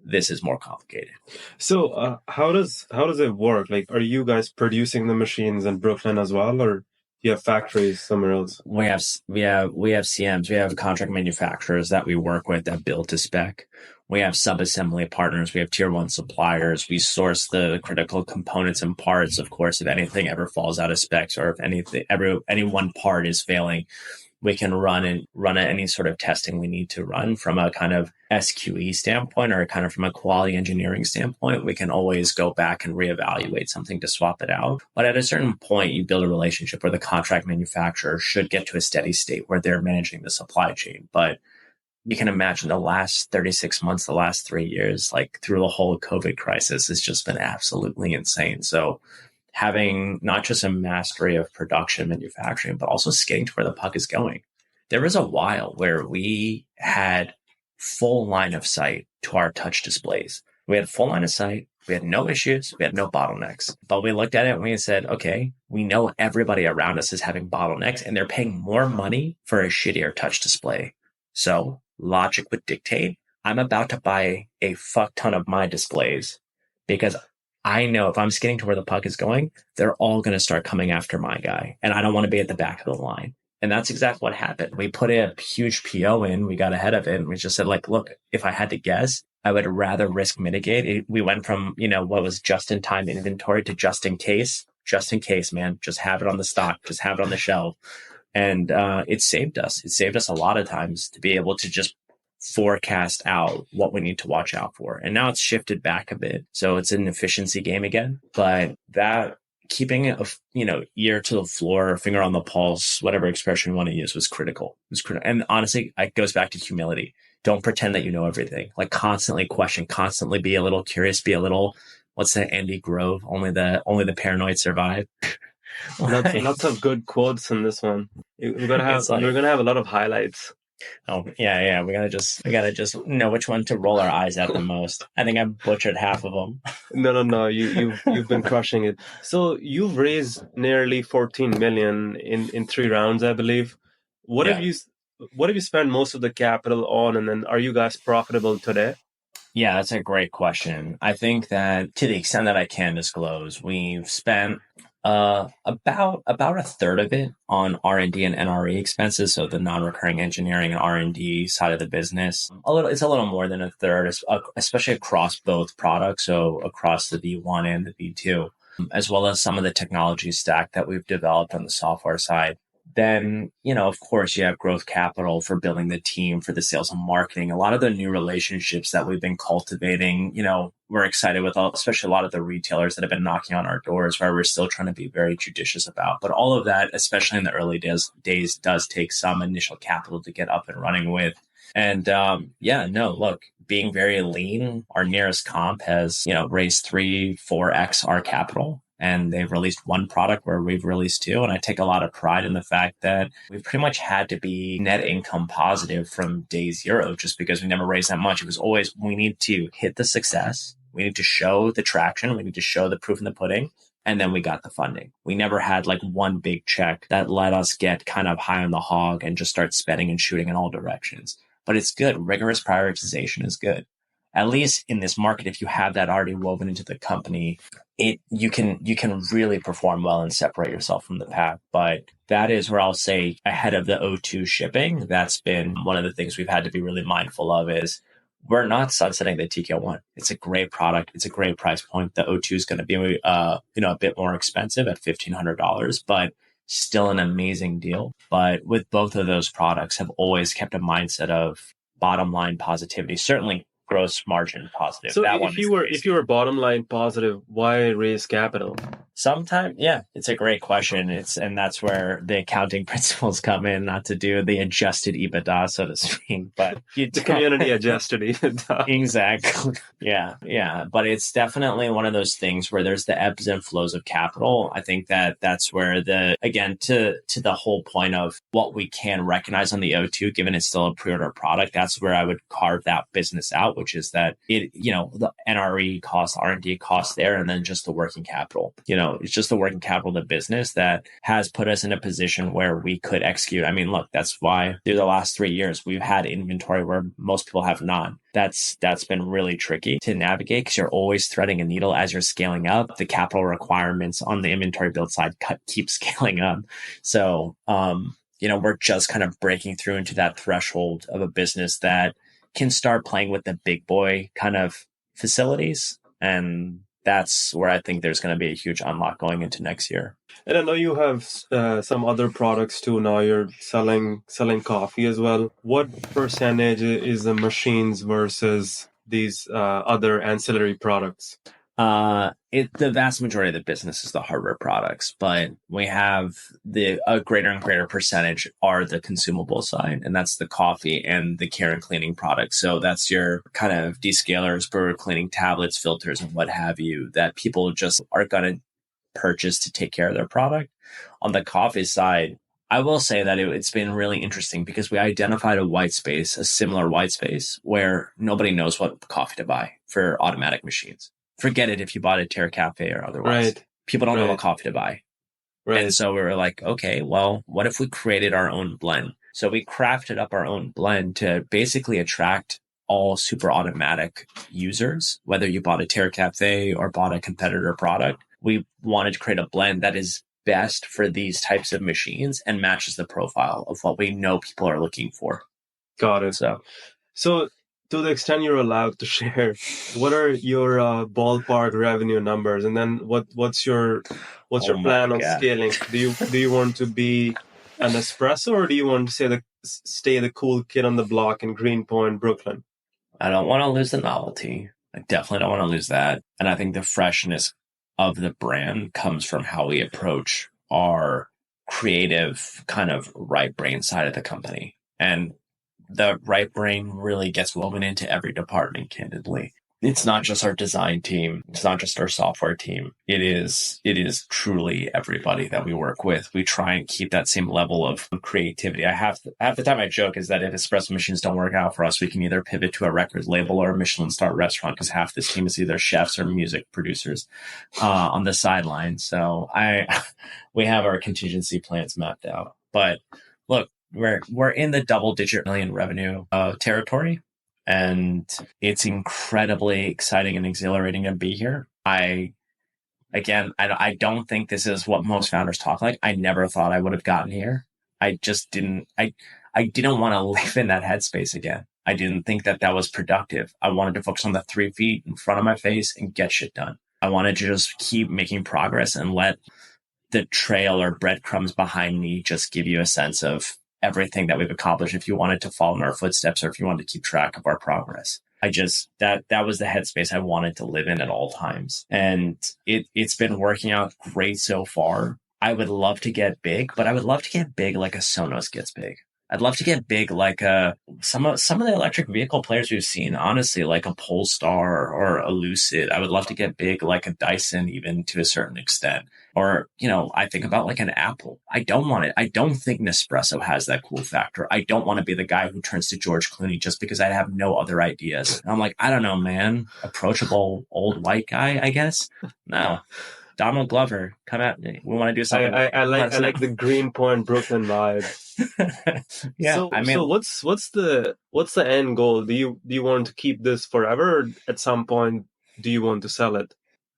this is more complicated. So how does it work? Are you guys producing the machines in Brooklyn as well, or do you have factories somewhere else? We have CMs. We have contract manufacturers that we work with that build to spec. We have sub-assembly partners. We have tier 1 suppliers. We source the critical components and parts. Of course, if anything ever falls out of specs or if any one part is failing, we can run any sort of testing we need to run from a kind of SQE standpoint or kind of from a quality engineering standpoint. We can always go back and reevaluate something to swap it out. But at a certain point, you build a relationship where the contract manufacturer should get to a steady state where they're managing the supply chain. But you can imagine the last 36 months, the last 3 years, through the whole COVID crisis, has just been absolutely insane. So having not just a mastery of production manufacturing, but also skating to where the puck is going. There was a while where we had full line of sight to our touch displays. We had full line of sight. We had no issues. We had no bottlenecks. But we looked at it and we said, okay, we know everybody around us is having bottlenecks and they're paying more money for a shittier touch display. So logic would dictate, I'm about to buy a fuck ton of my displays because I know if I'm skating to where the puck is going, they're all going to start coming after my guy. And I don't want to be at the back of the line. And that's exactly what happened. We put a huge PO in, we got ahead of it, and we just said, look, if I had to guess, I would rather risk mitigate. We went from, what was just in time inventory to just in case, man, just have it on the stock, just have it on the shelf. And it saved us. It saved us a lot of times to be able to just forecast out what we need to watch out for. And now it's shifted back a bit. So it's an efficiency game again. But that keeping ear to the floor, finger on the pulse, whatever expression you want to use, was critical. It was critical. And honestly, it goes back to humility. Don't pretend that you know everything. Constantly question, constantly be a little curious, be a little, what's that Andy Grove? Only the paranoid survive. Lots of good quotes in this one. We're gonna have a lot of highlights. Oh, yeah. We gotta just know which one to roll our eyes at the most. I think I butchered half of them. No. You've been crushing it. So you've raised nearly 14 million in 3 rounds, I believe. What have Yeah. you what have you spent most of the capital on, and then are you guys profitable today? Yeah, that's a great question. I think that to the extent that I can disclose, we've spent about a third of it on R&D and NRE expenses, so the non-recurring engineering and R&D side of the business. It's a little more than a third, especially across both products, so across the V1 and the V2, as well as some of the technology stack that we've developed on the software side. Then, of course, you have growth capital for building the team, for the sales and marketing. A lot of the new relationships that we've been cultivating, we're excited with, especially a lot of the retailers that have been knocking on our doors, where we're still trying to be very judicious about. But all of that, especially in the early days does take some initial capital to get up and running with. And look, being very lean, our nearest comp has, raised 3-4x our capital. And they've released one product where we've released two. And I take a lot of pride in the fact that we've pretty much had to be net income positive from day zero, just because we never raised that much. It was always, we need to hit the success. We need to show the traction. We need to show the proof in the pudding. And then we got the funding. We never had like one big check that let us get kind of high on the hog and just start spending and shooting in all directions. But it's good. Rigorous prioritization is good. At least in this market, if you have that already woven into the company, you can really perform well and separate yourself from the pack. But that is where I'll say, ahead of the O2 shipping, that's been one of the things we've had to be really mindful of, is we're not sunsetting the TK1. It's a great product. It's a great price point. The O2 is going to be a bit more expensive at $1,500, but still an amazing deal. But with both of those products, have always kept a mindset of bottom line positivity. Certainly gross margin positive. So That one is crazy. if you were bottom line positive, why raise capital? Sometimes, yeah, it's a great question. And that's where the accounting principles come in, not to do the adjusted EBITDA, so to speak, but The community adjusted EBITDA. Exactly. Yeah. But it's definitely one of those things where there's the ebbs and flows of capital. I think that that's where to the whole point of what we can recognize on the O2, given it's still a pre-order product, that's where I would carve that business out, which is that the NRE cost, R&D cost there, and then just the working capital. It's just the working capital of the business that has put us in a position where we could execute. I mean, look, that's why through the last 3 years, we've had inventory where most people have not. That's been really tricky to navigate, because you're always threading a needle as you're scaling up. The capital requirements on the inventory build side keep scaling up. So, we're just kind of breaking through into that threshold of a business that can start playing with the big boy kind of facilities. And that's where I think there's going to be a huge unlock going into next year. And I know you have some other products too. Now you're selling coffee as well. What percentage is the machines versus these other ancillary products? The vast majority of the business is the hardware products, but we have a greater and greater percentage are the consumable side, and that's the coffee and the care and cleaning products. So that's your kind of descalers, brewer cleaning tablets, filters, and what have you, that people just are going to purchase to take care of their product. On the coffee side, I will say that it's been really interesting, because we identified a similar white space where nobody knows what coffee to buy for automatic machines. Forget it if you bought a Terra Kaffe or otherwise. Right. People don't know what coffee to buy. Right. And so we were like, okay, well, what if we created our own blend? So we crafted up our own blend to basically attract all super automatic users, whether you bought a Terra Kaffe or bought a competitor product. We wanted to create a blend that is best for these types of machines and matches the profile of what we know people are looking for. Got it. So to the extent you're allowed to share, what are your ballpark revenue numbers, and then what's your plan on scaling? Do you want to be an espresso, or do you want to stay the cool kid on the block in Greenpoint, Brooklyn? I don't want to lose the novelty. I definitely don't want to lose that. And I think the freshness of the brand comes from how we approach our creative kind of right brain side of the company. And the right brain really gets woven into every department, candidly. it's not just our design team. It's not just our software team. It is truly everybody that we work with. We try and keep that same level of creativity. Half the time I joke is that if espresso machines don't work out for us, we can either pivot to a record label or a Michelin star restaurant, because half this team is either chefs or music producers on the sideline. So we have our contingency plans mapped out. But look, we're in the double-digit million revenue territory. And it's incredibly exciting and exhilarating to be here. I don't think this is what most founders talk like. I never thought I would have gotten here. I just didn't want to live in that headspace again. I didn't think that was productive. I wanted to focus on the 3 feet in front of my face and get shit done. I wanted to just keep making progress and let the trail or breadcrumbs behind me just give you a sense of everything that we've accomplished, if you wanted to follow in our footsteps or if you wanted to keep track of our progress. That was the headspace I wanted to live in at all times. And it's been working out great so far. I would love to get big, but I would love to get big like a Sonos gets big. I'd love to get big like some of the electric vehicle players we've seen, honestly, like a Polestar or a Lucid. I would love to get big like a Dyson, even to a certain extent. Or, I think about like an Apple. I don't want it. I don't think Nespresso has that cool factor. I don't want to be the guy who turns to George Clooney just because I have no other ideas. And I'm like, I don't know, man. Approachable old white guy, I guess. No. Donald Glover, come at me. We want to do something. I like the Greenpoint Brooklyn vibe. Yeah. So what's the end goal? Do you want to keep this forever, or at some point do you want to sell it?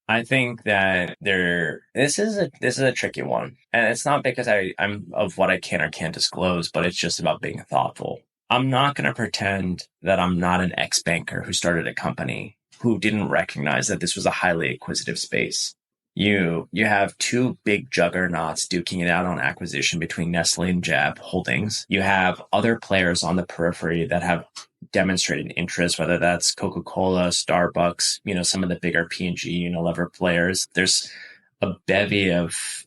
I think that this is a tricky one. And it's not because I'm of what I can or can't disclose, but it's just about being thoughtful. I'm not going to pretend that I'm not an ex-banker who started a company who didn't recognize that this was a highly acquisitive space. You have two big juggernauts duking it out on acquisition between Nestle and Jab Holdings. You have other players on the periphery that have demonstrated interest, whether that's Coca-Cola, Starbucks, some of the bigger P&G, Unilever players. There's a bevy of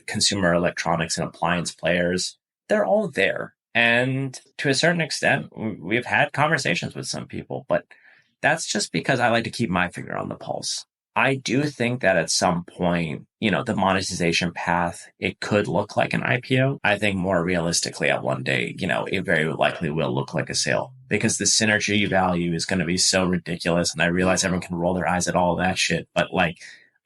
consumer electronics and appliance players. They're all there. And to a certain extent, we've had conversations with some people, but that's just because I like to keep my finger on the pulse. I do think that at some point, the monetization path, it could look like an IPO. I think more realistically at one day, it very likely will look like a sale, because the synergy value is going to be so ridiculous. And I realize everyone can roll their eyes at all that shit. But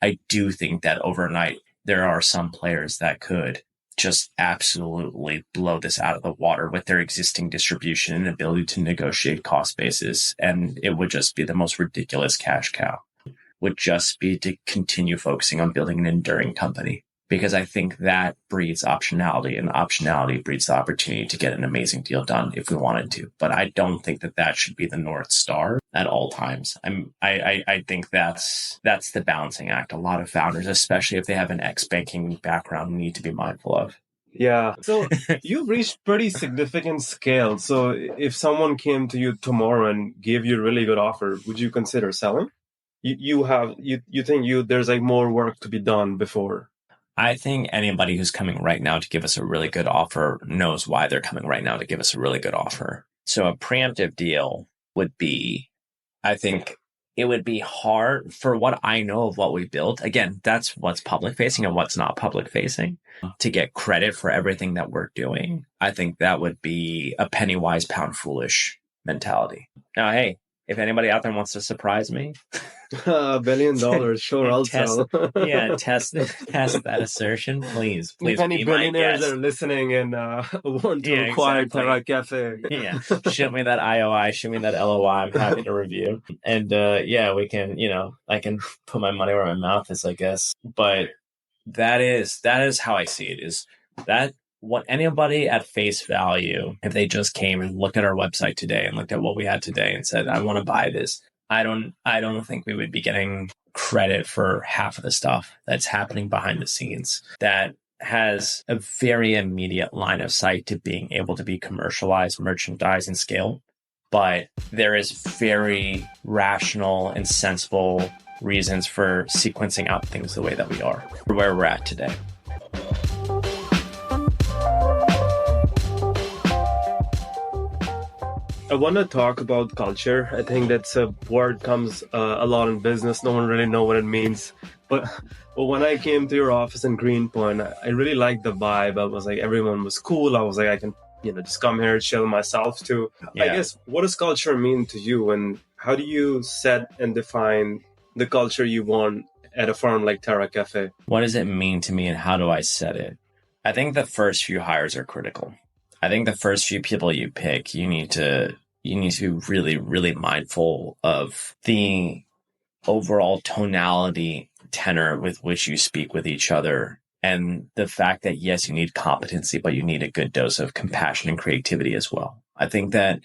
I do think that overnight, there are some players that could just absolutely blow this out of the water with their existing distribution and ability to negotiate cost basis. And it would just be the most ridiculous cash cow. Would just be to continue focusing on building an enduring company, because I think that breeds optionality, and optionality breeds the opportunity to get an amazing deal done if we wanted to. But I don't think that should be the North Star at all times. I think that's the balancing act a lot of founders, especially if they have an ex-banking background, need to be mindful of. Yeah. So you've reached pretty significant scale. So if someone came to you tomorrow and gave you a really good offer, would you consider selling? You think there's more work to be done before? I think anybody who's coming right now to give us a really good offer knows why they're coming right now to give us a really good offer. So a preemptive deal would be, I think it would be hard for what I know of what we built. Again, that's what's public facing and what's not public facing, to get credit for everything that we're doing. I think that would be a penny wise, pound foolish mentality. Now, hey, if anybody out there wants to surprise me, $1 billion, sure, I'll sell. Test that assertion, please. If any billionaires are listening and want to acquire Terra Kaffe, shoot me that IOI, shoot me that LOI. I'm happy to review. And we can, I can put my money where my mouth is, I guess. But that is how I see it. Is that what anybody at face value, if they just came and looked at our website today and looked at what we had today and said, I want to buy this, I don't think we would be getting credit for half of the stuff that's happening behind the scenes that has a very immediate line of sight to being able to be commercialized, merchandised, and scaled. But there is very rational and sensible reasons for sequencing out things the way that we are, where we're at today. I want to talk about culture. I think that's a word comes a lot in business. No one really know what it means. But when I came to your office in Greenpoint, I really liked the vibe. I was like, everyone was cool. I was like, I can, just come here and chill myself too. I Yeah. guess, what does culture mean to you, and how do you set and define the culture you want at a firm like Terra Kaffe? What does it mean to me and how do I set it? I think the first few hires are critical. I think the first few people you pick, you need to be really, really mindful of the overall tonality, tenor with which you speak with each other. And the fact that, yes, you need competency, but you need a good dose of compassion and creativity as well. I think that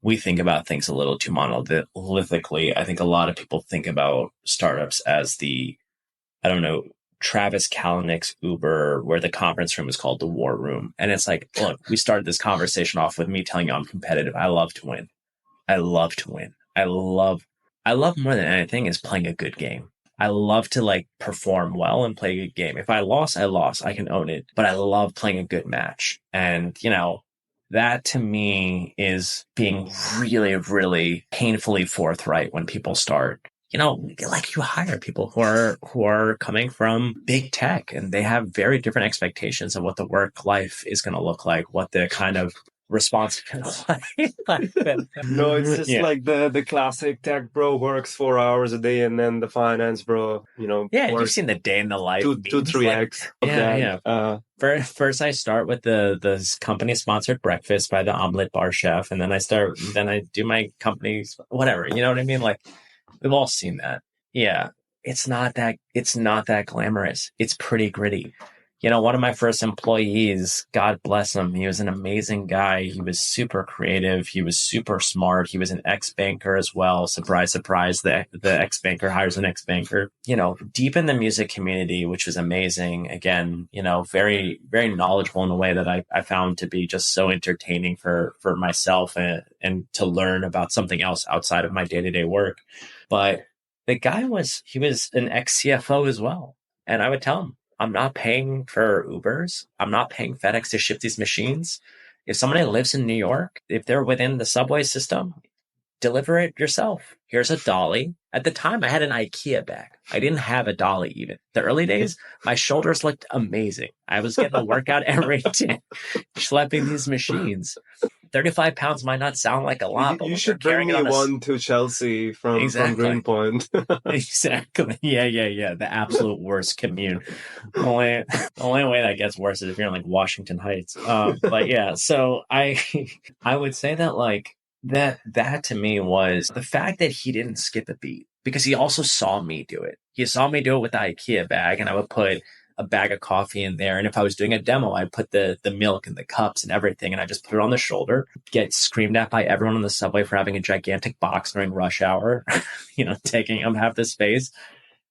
we think about things a little too monolithically. I think a lot of people think about startups as I don't know, Travis Kalanick's Uber, where the conference room is called the War Room. And it's like, look, we started this conversation off with me telling you I'm competitive. I love to win. I love to win. I love more than anything is playing a good game. I love to perform well and play a good game. If I lost, I lost. I can own it. But I love playing a good match. And, that to me is being really, really painfully forthright when people start. You hire people who are coming from big tech, and they have very different expectations of what the work life is going to look like, what the kind of response No, it's just like the classic tech bro works 4 hours a day, and then the finance bro, you've seen the day in the life, 2-3x of that. Yeah. First, I start with the company sponsored breakfast by the omelet bar chef, and then I do my company's whatever. You know what I mean? Like, we've all seen that. Yeah, it's not that glamorous. It's pretty gritty. One of my first employees, God bless him, he was an amazing guy. He was super creative. He was super smart. He was an ex-banker as well. Surprise, surprise. The ex-banker hires an ex-banker. Deep in the music community, which was amazing. Again, very, very knowledgeable in a way that I found to be just so entertaining for myself and to learn about something else outside of my day-to-day work. But the guy he was an ex-CFO as well. And I would tell him, I'm not paying for Ubers. I'm not paying FedEx to ship these machines. If somebody lives in New York, if they're within the subway system, deliver it yourself. Here's a dolly. At the time, I had an IKEA bag. I didn't have a dolly even. The early days, my shoulders looked amazing. I was getting a workout every day, schlepping these machines. 35 pounds might not sound like a lot, but you should bring me one to Chelsea from Greenpoint. Exactly. Yeah. The absolute worst commute. The only way that gets worse is if you're in Washington Heights. But yeah, so I would say that that to me was the fact that he didn't skip a beat, because he also saw me do it. He saw me do it with the IKEA bag, and I would put a bag of coffee in there. And if I was doing a demo, I'd put the milk and the cups and everything, and I just put it on the shoulder, get screamed at by everyone on the subway for having a gigantic box during rush hour, taking up half the space.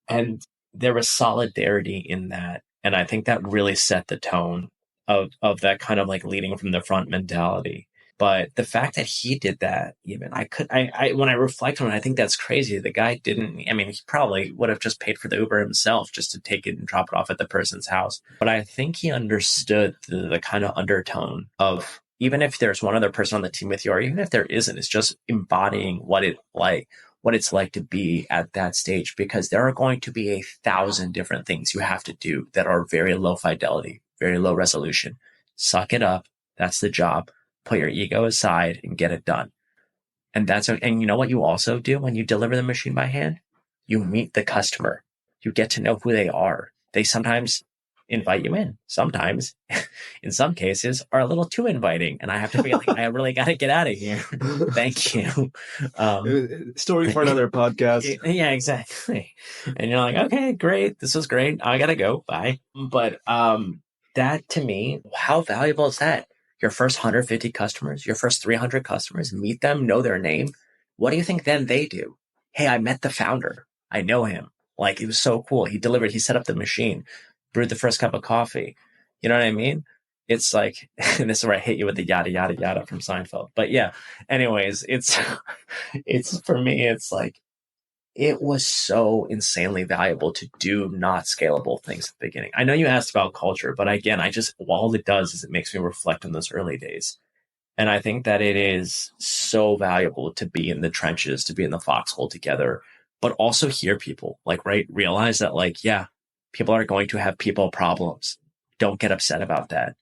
And there was solidarity in that. And I think that really set the tone of that kind of leading from the front mentality. But the fact that he did that, even when I reflect on it, I think that's crazy. The guy didn't, he probably would have just paid for the Uber himself just to take it and drop it off at the person's house. But I think he understood the kind of undertone of, even if there's one other person on the team with you, or even if there isn't, it's just embodying what it's like to be at that stage, because there are going to be 1,000 different things you have to do that are very low fidelity, very low resolution. Suck it up. That's the job. Put your ego aside and get it done. And and you know what you also do when you deliver the machine by hand? You meet the customer. You get to know who they are. They sometimes invite you in. Sometimes, in some cases, are a little too inviting. And I have to be I really got to get out of here. Thank you. Story for another podcast. Yeah, exactly. And you're like, okay, great. This was great. I got to go. Bye. But that to me, how valuable is that? Your first 150 customers, your first 300 customers, meet them, know their name. What do you think then they do? Hey, I met the founder. I know him. It was so cool. He delivered, he set up the machine, brewed the first cup of coffee. You know what I mean? It's and this is where I hit you with the yada, yada, yada from Seinfeld. But yeah, anyways, it's for me, it's it was so insanely valuable to do not scalable things at the beginning. I know you asked about culture, but again, all it does is it makes me reflect on those early days. And I think that it is so valuable to be in the trenches, to be in the foxhole together, but also hear people, like, right? Realize that, like, yeah, people are going to have people problems. Don't get upset about that.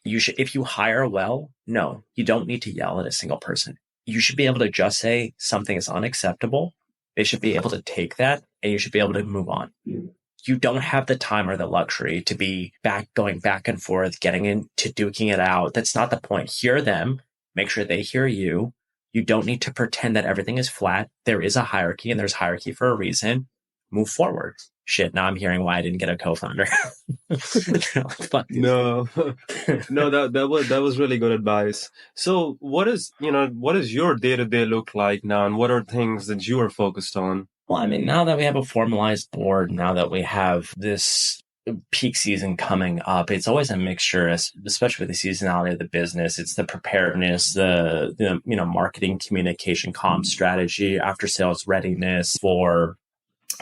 You should, if you hire well, no, you don't need to yell at a single person. You should be able to just say something is unacceptable. They should be able to take that and you should be able to move on. You don't have the time or the luxury to be going back and forth, getting into duking it out. That's not the point. Hear them, make sure they hear you. You don't need to pretend that everything is flat. There is a hierarchy and there's hierarchy for a reason. Move forward. Shit, now I'm hearing why I didn't get a co-founder. No, no, that was really good advice. So what is your day-to-day look like now, and what are things that you are focused on? Well, I mean, now that we have a formalized board, now that we have this peak season coming up, it's always a mixture, especially with the seasonality of the business. It's the preparedness, the marketing, communication, comm strategy, after sales readiness for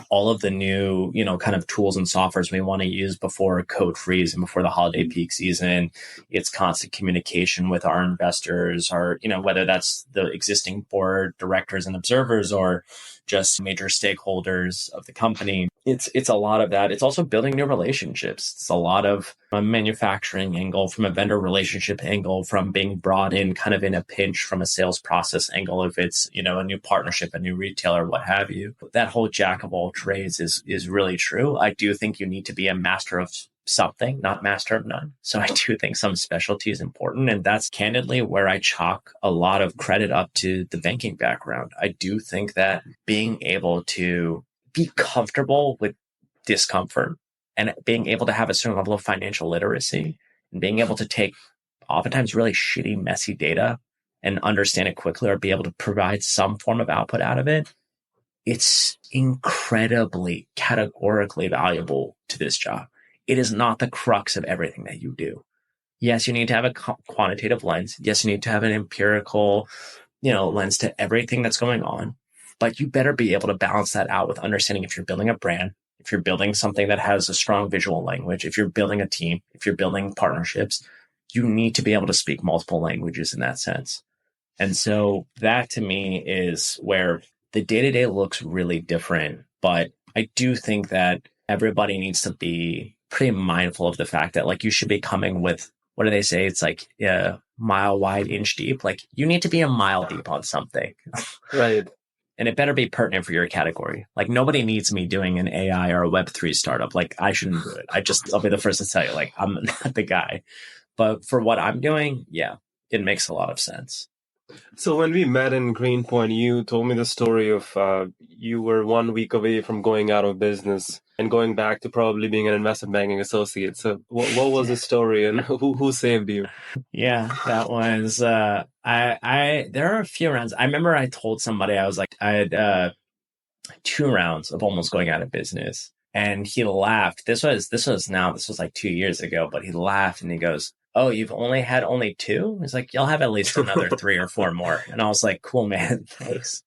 all of the new, kind of tools and softwares we want to use before code freeze and before the holiday peak season. It's constant communication with our investors, or, whether that's the existing board directors and observers or just major stakeholders of the company. It's a lot of that. It's also building new relationships. It's a lot of a manufacturing angle, from a vendor relationship angle, from being brought in kind of in a pinch from a sales process angle, if it's, a new partnership, a new retailer, what have you. That whole jack of all trades is really true. I do think you need to be a master of something, not master of none. So I do think some specialty is important. And that's candidly where I chalk a lot of credit up to the banking background. I do think that being able to be comfortable with discomfort and being able to have a certain level of financial literacy and being able to take oftentimes really shitty, messy data and understand it quickly, or be able to provide some form of output out of it, it's incredibly categorically valuable to this job. It is not the crux of everything that you do. Yes, you need to have a quantitative lens. Yes, you need to have an empirical, lens to everything that's going on. But you better be able to balance that out with understanding if you're building a brand, if you're building something that has a strong visual language, if you're building a team, if you're building partnerships, you need to be able to speak multiple languages in that sense. And so that to me is where the day-to-day looks really different. But I do think that everybody needs to be pretty mindful of the fact that, like, you should be coming with, what do they say? It's like a mile wide, inch deep. Like, you need to be a mile deep on something. Right. And it better be pertinent for your category. Like, nobody needs me doing an AI or a Web3 startup. Like, I shouldn't do it. I'll be the first to tell you, like, I'm not the guy. But for what I'm doing, yeah, it makes a lot of sense. So when we met in Greenpoint, you told me the story of you were 1 week away from going out of business and going back to probably being an investment banking associate. So what was the story, and who saved you? Yeah, that was there are a few rounds. I remember I told somebody, I was like, I had 2 rounds of almost going out of business, and he laughed. This was like 2 years ago, but he laughed and he goes, "Oh, you've only had 2?" He's like, "You'll have at least another 3 or 4 more." And I was like, "Cool, man, thanks."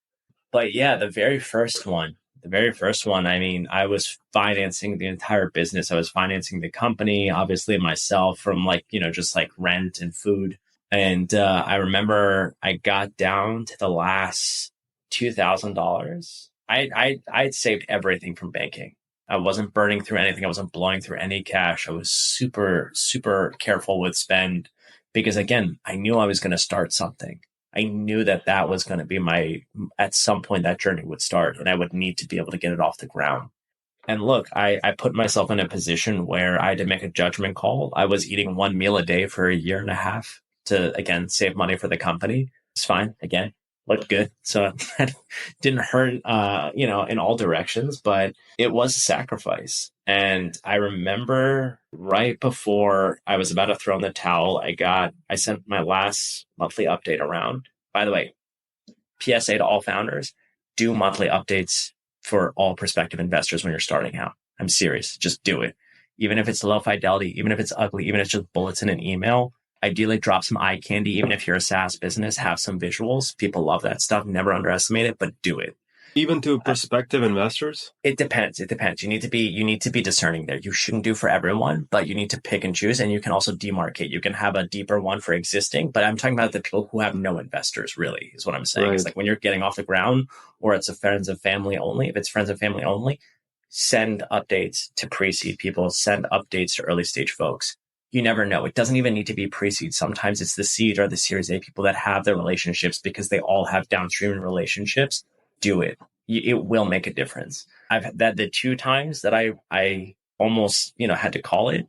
But yeah, the very first one, I mean, I was financing the entire business. I was financing the company, obviously myself, from just like rent and food. And I remember I got down to the last $2,000. I'd saved everything from banking. I wasn't burning through anything. I wasn't blowing through any cash. I was super, super careful with spend because, again, I knew I was going to start something. I knew that was going to be at some point that journey would start, and I would need to be able to get it off the ground. And look, I put myself in a position where I had to make a judgment call. I was eating 1 meal a day for 1.5 years to, again, save money for the company. It's fine. Again, looked good. So that didn't hurt, in all directions, but it was a sacrifice. And I remember right before I was about to throw in the towel, I sent my last monthly update around. By the way, PSA to all founders, do monthly updates for all prospective investors when you're starting out. I'm serious. Just do it. Even if it's low fidelity, even if it's ugly, even if it's just bullets in an email, ideally drop some eye candy. Even if you're a SaaS business, have some visuals. People love that stuff. Never underestimate it, but do it. Even to prospective investors? It depends. It depends. You need to be discerning there. You shouldn't do for everyone, but you need to pick and choose, and you can also demarcate. You can have a deeper one for existing, but I'm talking about the people who have no investors, really, is what I'm saying. It's Right. like when you're getting off the ground, or it's a friends and family only. If it's friends and family only, send updates to pre-seed people, send updates to early stage folks. You never know. It doesn't even need to be pre-seed. Sometimes it's the seed or the Series A people that have the relationships because they all have downstream relationships. Do it. It will make a difference. I've had that the two times that I almost, had to call it.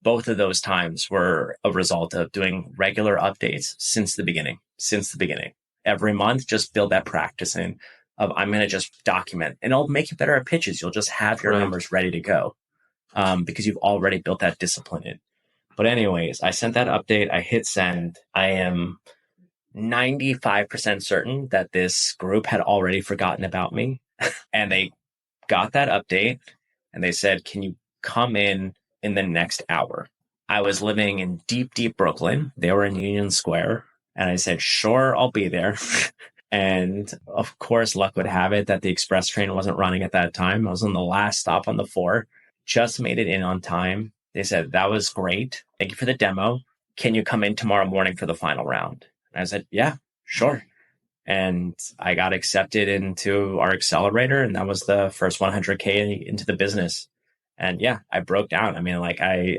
Both of those times were a result of doing regular updates since the beginning. Every month, just build that practice in of I'm going to just document, and it'll make you better at pitches. You'll just have your Right. numbers ready to go because you've already built that discipline in. But anyways, I sent that update. I hit send. I am 95% certain that this group had already forgotten about me, and they got that update and they said, "Can you come in the next hour?" I was living in deep, deep Brooklyn. They were in Union Square. And I said, "Sure, I'll be there." And of course, luck would have it that the express train wasn't running at that time. I was on the last stop on the 4, just made it in on time. They said, "That was great. Thank you for the demo. Can you come in tomorrow morning for the final round?" And I said, "Yeah, sure." And I got accepted into our accelerator, and that was the first 100K into the business. And yeah, I broke down. I mean, like I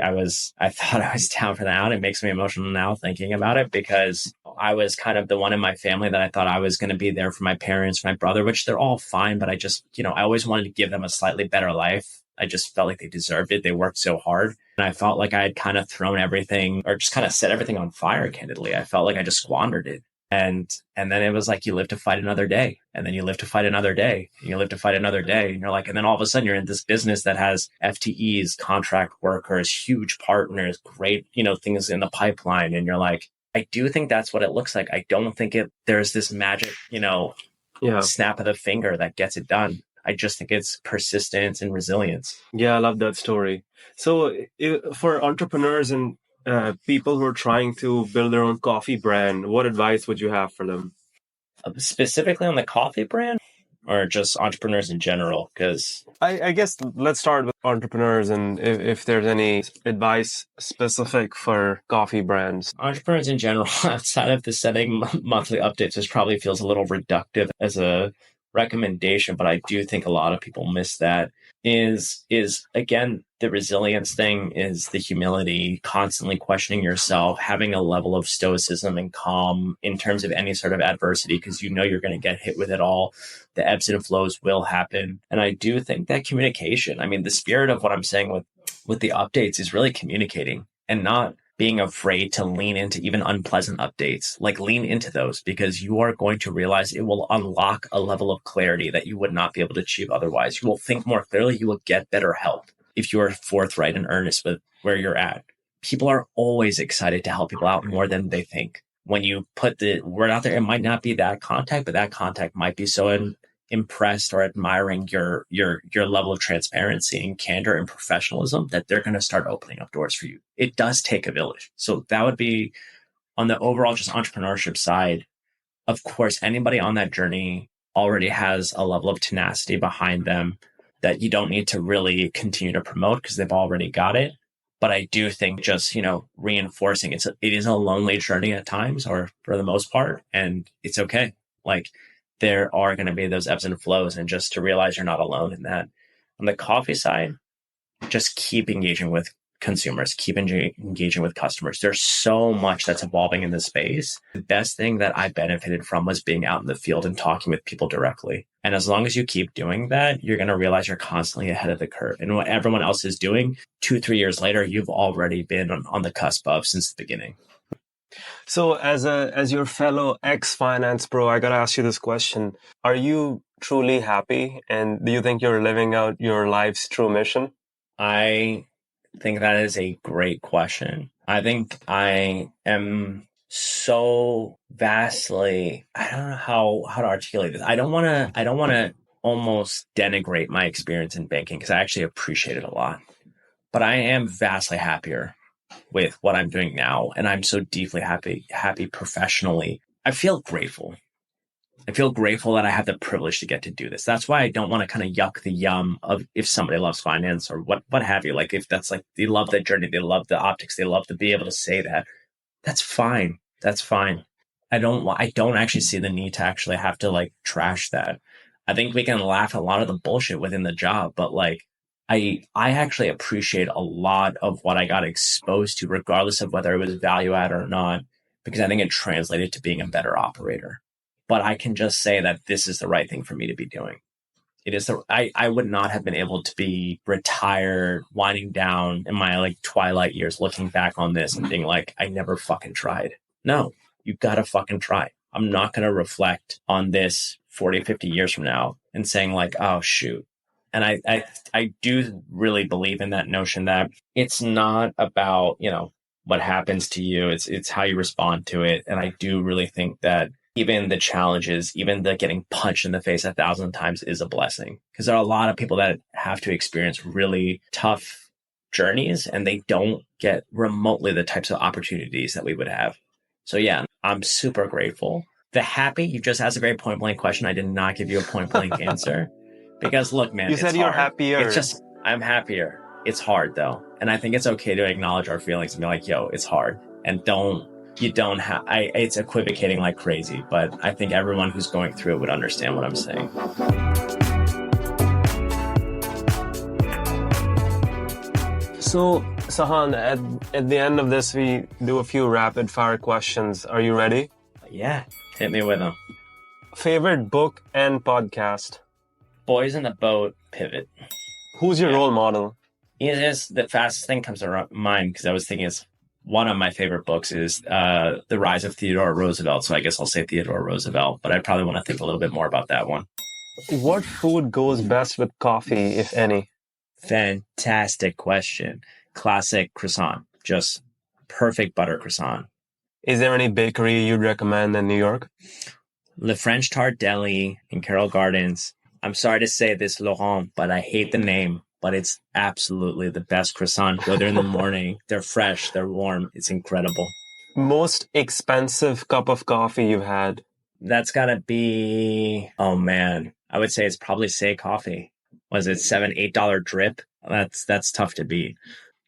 thought I was down for the out. It makes me emotional now thinking about it because I was kind of the one in my family that I thought I was going to be there for my parents, my brother, which they're all fine. But I just, I always wanted to give them a slightly better life. I just felt like they deserved it. They worked so hard. And I felt like I had kind of thrown everything or just kind of set everything on fire, candidly. I felt like I just squandered it. And then it was like, you live to fight another day. And then you live to fight another day. And you live to fight another day. And you're like, and then all of a sudden you're in this business that has FTEs, contract workers, huge partners, great, things in the pipeline. And you're like, I do think that's what it looks like. I don't think there's this magic, snap of the finger that gets it done. I just think it's persistence and resilience. Yeah, I love that story. So for entrepreneurs and people who are trying to build their own coffee brand, what advice would you have for them? Specifically on the coffee brand or just entrepreneurs in general? Because I guess let's start with entrepreneurs and if there's any advice specific for coffee brands. Entrepreneurs in general, outside of the setting monthly updates, this probably feels a little reductive as a recommendation, but I do think a lot of people miss that is again, the resilience thing is the humility, constantly questioning yourself, having a level of stoicism and calm in terms of any sort of adversity, because you're going to get hit with it all. The ebbs and flows will happen. And I do think that communication, I mean, the spirit of what I'm saying with the updates is really communicating and not being afraid to lean into even unpleasant updates. Like lean into those because you are going to realize it will unlock a level of clarity that you would not be able to achieve otherwise. You will think more clearly. You will get better help if you are forthright and earnest with where you're at. People are always excited to help people out more than they think. When you put the word out there, it might not be that contact, but that contact might be so impressed or admiring your level of transparency and candor and professionalism that they're going to start opening up doors for you. It does take a village. So that would be on the overall just entrepreneurship side. Of course, anybody on that journey already has a level of tenacity behind them that you don't need to really continue to promote because they've already got it. But I do think just, reinforcing it is a lonely journey at times or for the most part, and it's okay. Like, there are going to be those ebbs and flows, and just to realize you're not alone in that. On the coffee side, just keep engaging with consumers, keep engaging with customers. There's so much that's evolving in this space. The best thing that I benefited from was being out in the field and talking with people directly. And as long as you keep doing that, you're going to realize you're constantly ahead of the curve. And what everyone else is doing 2-3 years later, you've already been on the cusp of since the beginning. So as your fellow ex-finance pro, I got to ask you this question. Are you truly happy? And do you think you're living out your life's true mission? I think that is a great question. I think I am so vastly, I don't know how to articulate this. I don't want to almost denigrate my experience in banking because I actually appreciate it a lot. But I am vastly happier with what I'm doing now. And I'm so deeply happy professionally. I feel grateful. I feel grateful that I have the privilege to get to do this. That's why I don't want to kind of yuck the yum of if somebody loves finance or what have you. Like if that's like, they love the journey, they love the optics, they love to be able to say that. That's fine. That's fine. I don't actually see the need to actually have to like trash that. I think we can laugh at a lot of the bullshit within the job, but like I actually appreciate a lot of what I got exposed to, regardless of whether it was value add or not, because I think it translated to being a better operator. But I can just say that this is the right thing for me to be doing. It is I would not have been able to be retired, winding down in my like twilight years, looking back on this and being like, I never fucking tried. No, you gotta fucking try. I'm not gonna reflect on this 40, 50 years from now and saying like, oh shoot. And I do really believe in that notion that it's not about, you know, what happens to you. It's how you respond to it. And I do really think that even the challenges, even the getting punched in the face 1,000 times is a blessing, because there are a lot of people that have to experience really tough journeys and they don't get remotely the types of opportunities that we would have. So yeah, I'm super grateful. The happy, you just asked a very point blank question. I did not give you a point blank answer because look, man, You said you're happier. It's just, I'm happier. It's hard though. And I think it's okay to acknowledge our feelings and be like, yo, it's hard. And it's equivocating like crazy, but I think everyone who's going through it would understand what I'm saying. So, Sahand, at the end of this, we do a few rapid fire questions. Are you ready? Yeah, hit me with them. Favorite book and podcast? Boys in the Boat, Pivot. Who's your role model? It is the fastest thing comes to mind because I was thinking it's one of my favorite books is The Rise of Theodore Roosevelt. So I guess I'll say Theodore Roosevelt, but I probably want to think a little bit more about that one. What food goes best with coffee, if any? Fantastic question. Classic croissant, just perfect butter croissant. Is there any bakery you'd recommend in New York? Le French Tart Deli in Carroll Gardens. I'm sorry to say this, Laurent, but I hate the name. But it's absolutely the best croissant. Go there in the morning. They're fresh. They're warm. It's incredible. Most expensive cup of coffee you've had? That's got to be, oh man, I would say it's probably Say Coffee. Was it $7, $8 drip? That's tough to beat.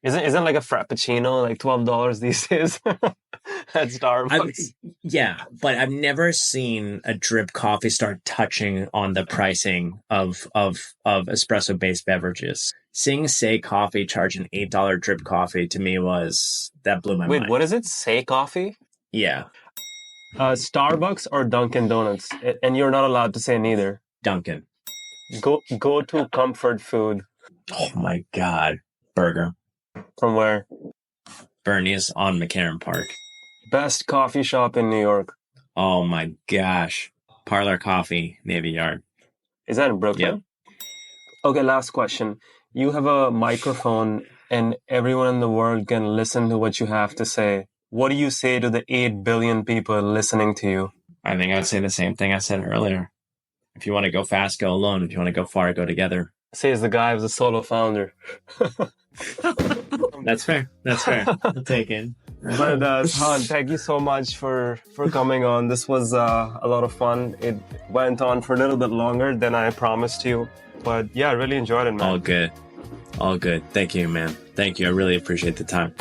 Isn't like a Frappuccino like $12 these days at Starbucks? Yeah, but I've never seen a drip coffee start touching on the pricing of espresso-based beverages. Seeing Say Coffee charge an $8 drip coffee to me that blew my mind. Wait, what is it? Say Coffee? Yeah. Starbucks or Dunkin' Donuts? And you're not allowed to say neither. Dunkin'. Go to comfort food. Oh my God. Burger. From where? Bernie's on McCarran Park. Best coffee shop in New York? Oh my gosh. Parlor Coffee, Navy Yard. Is that in Brooklyn? Yep. Okay, last question. You have a microphone and everyone in the world can listen to what you have to say. What do you say to the 8 billion people listening to you? I think I'd say the same thing I said earlier. If you want to go fast, go alone. If you want to go far, go together. Says the guy who's a solo founder. That's fair. That's fair. I'll take it. But Han, thank you so much for coming on. This was a lot of fun. It went on for a little bit longer than I promised you. But yeah, I really enjoyed it, man. All good. All good. Thank you, man. Thank you. I really appreciate the time.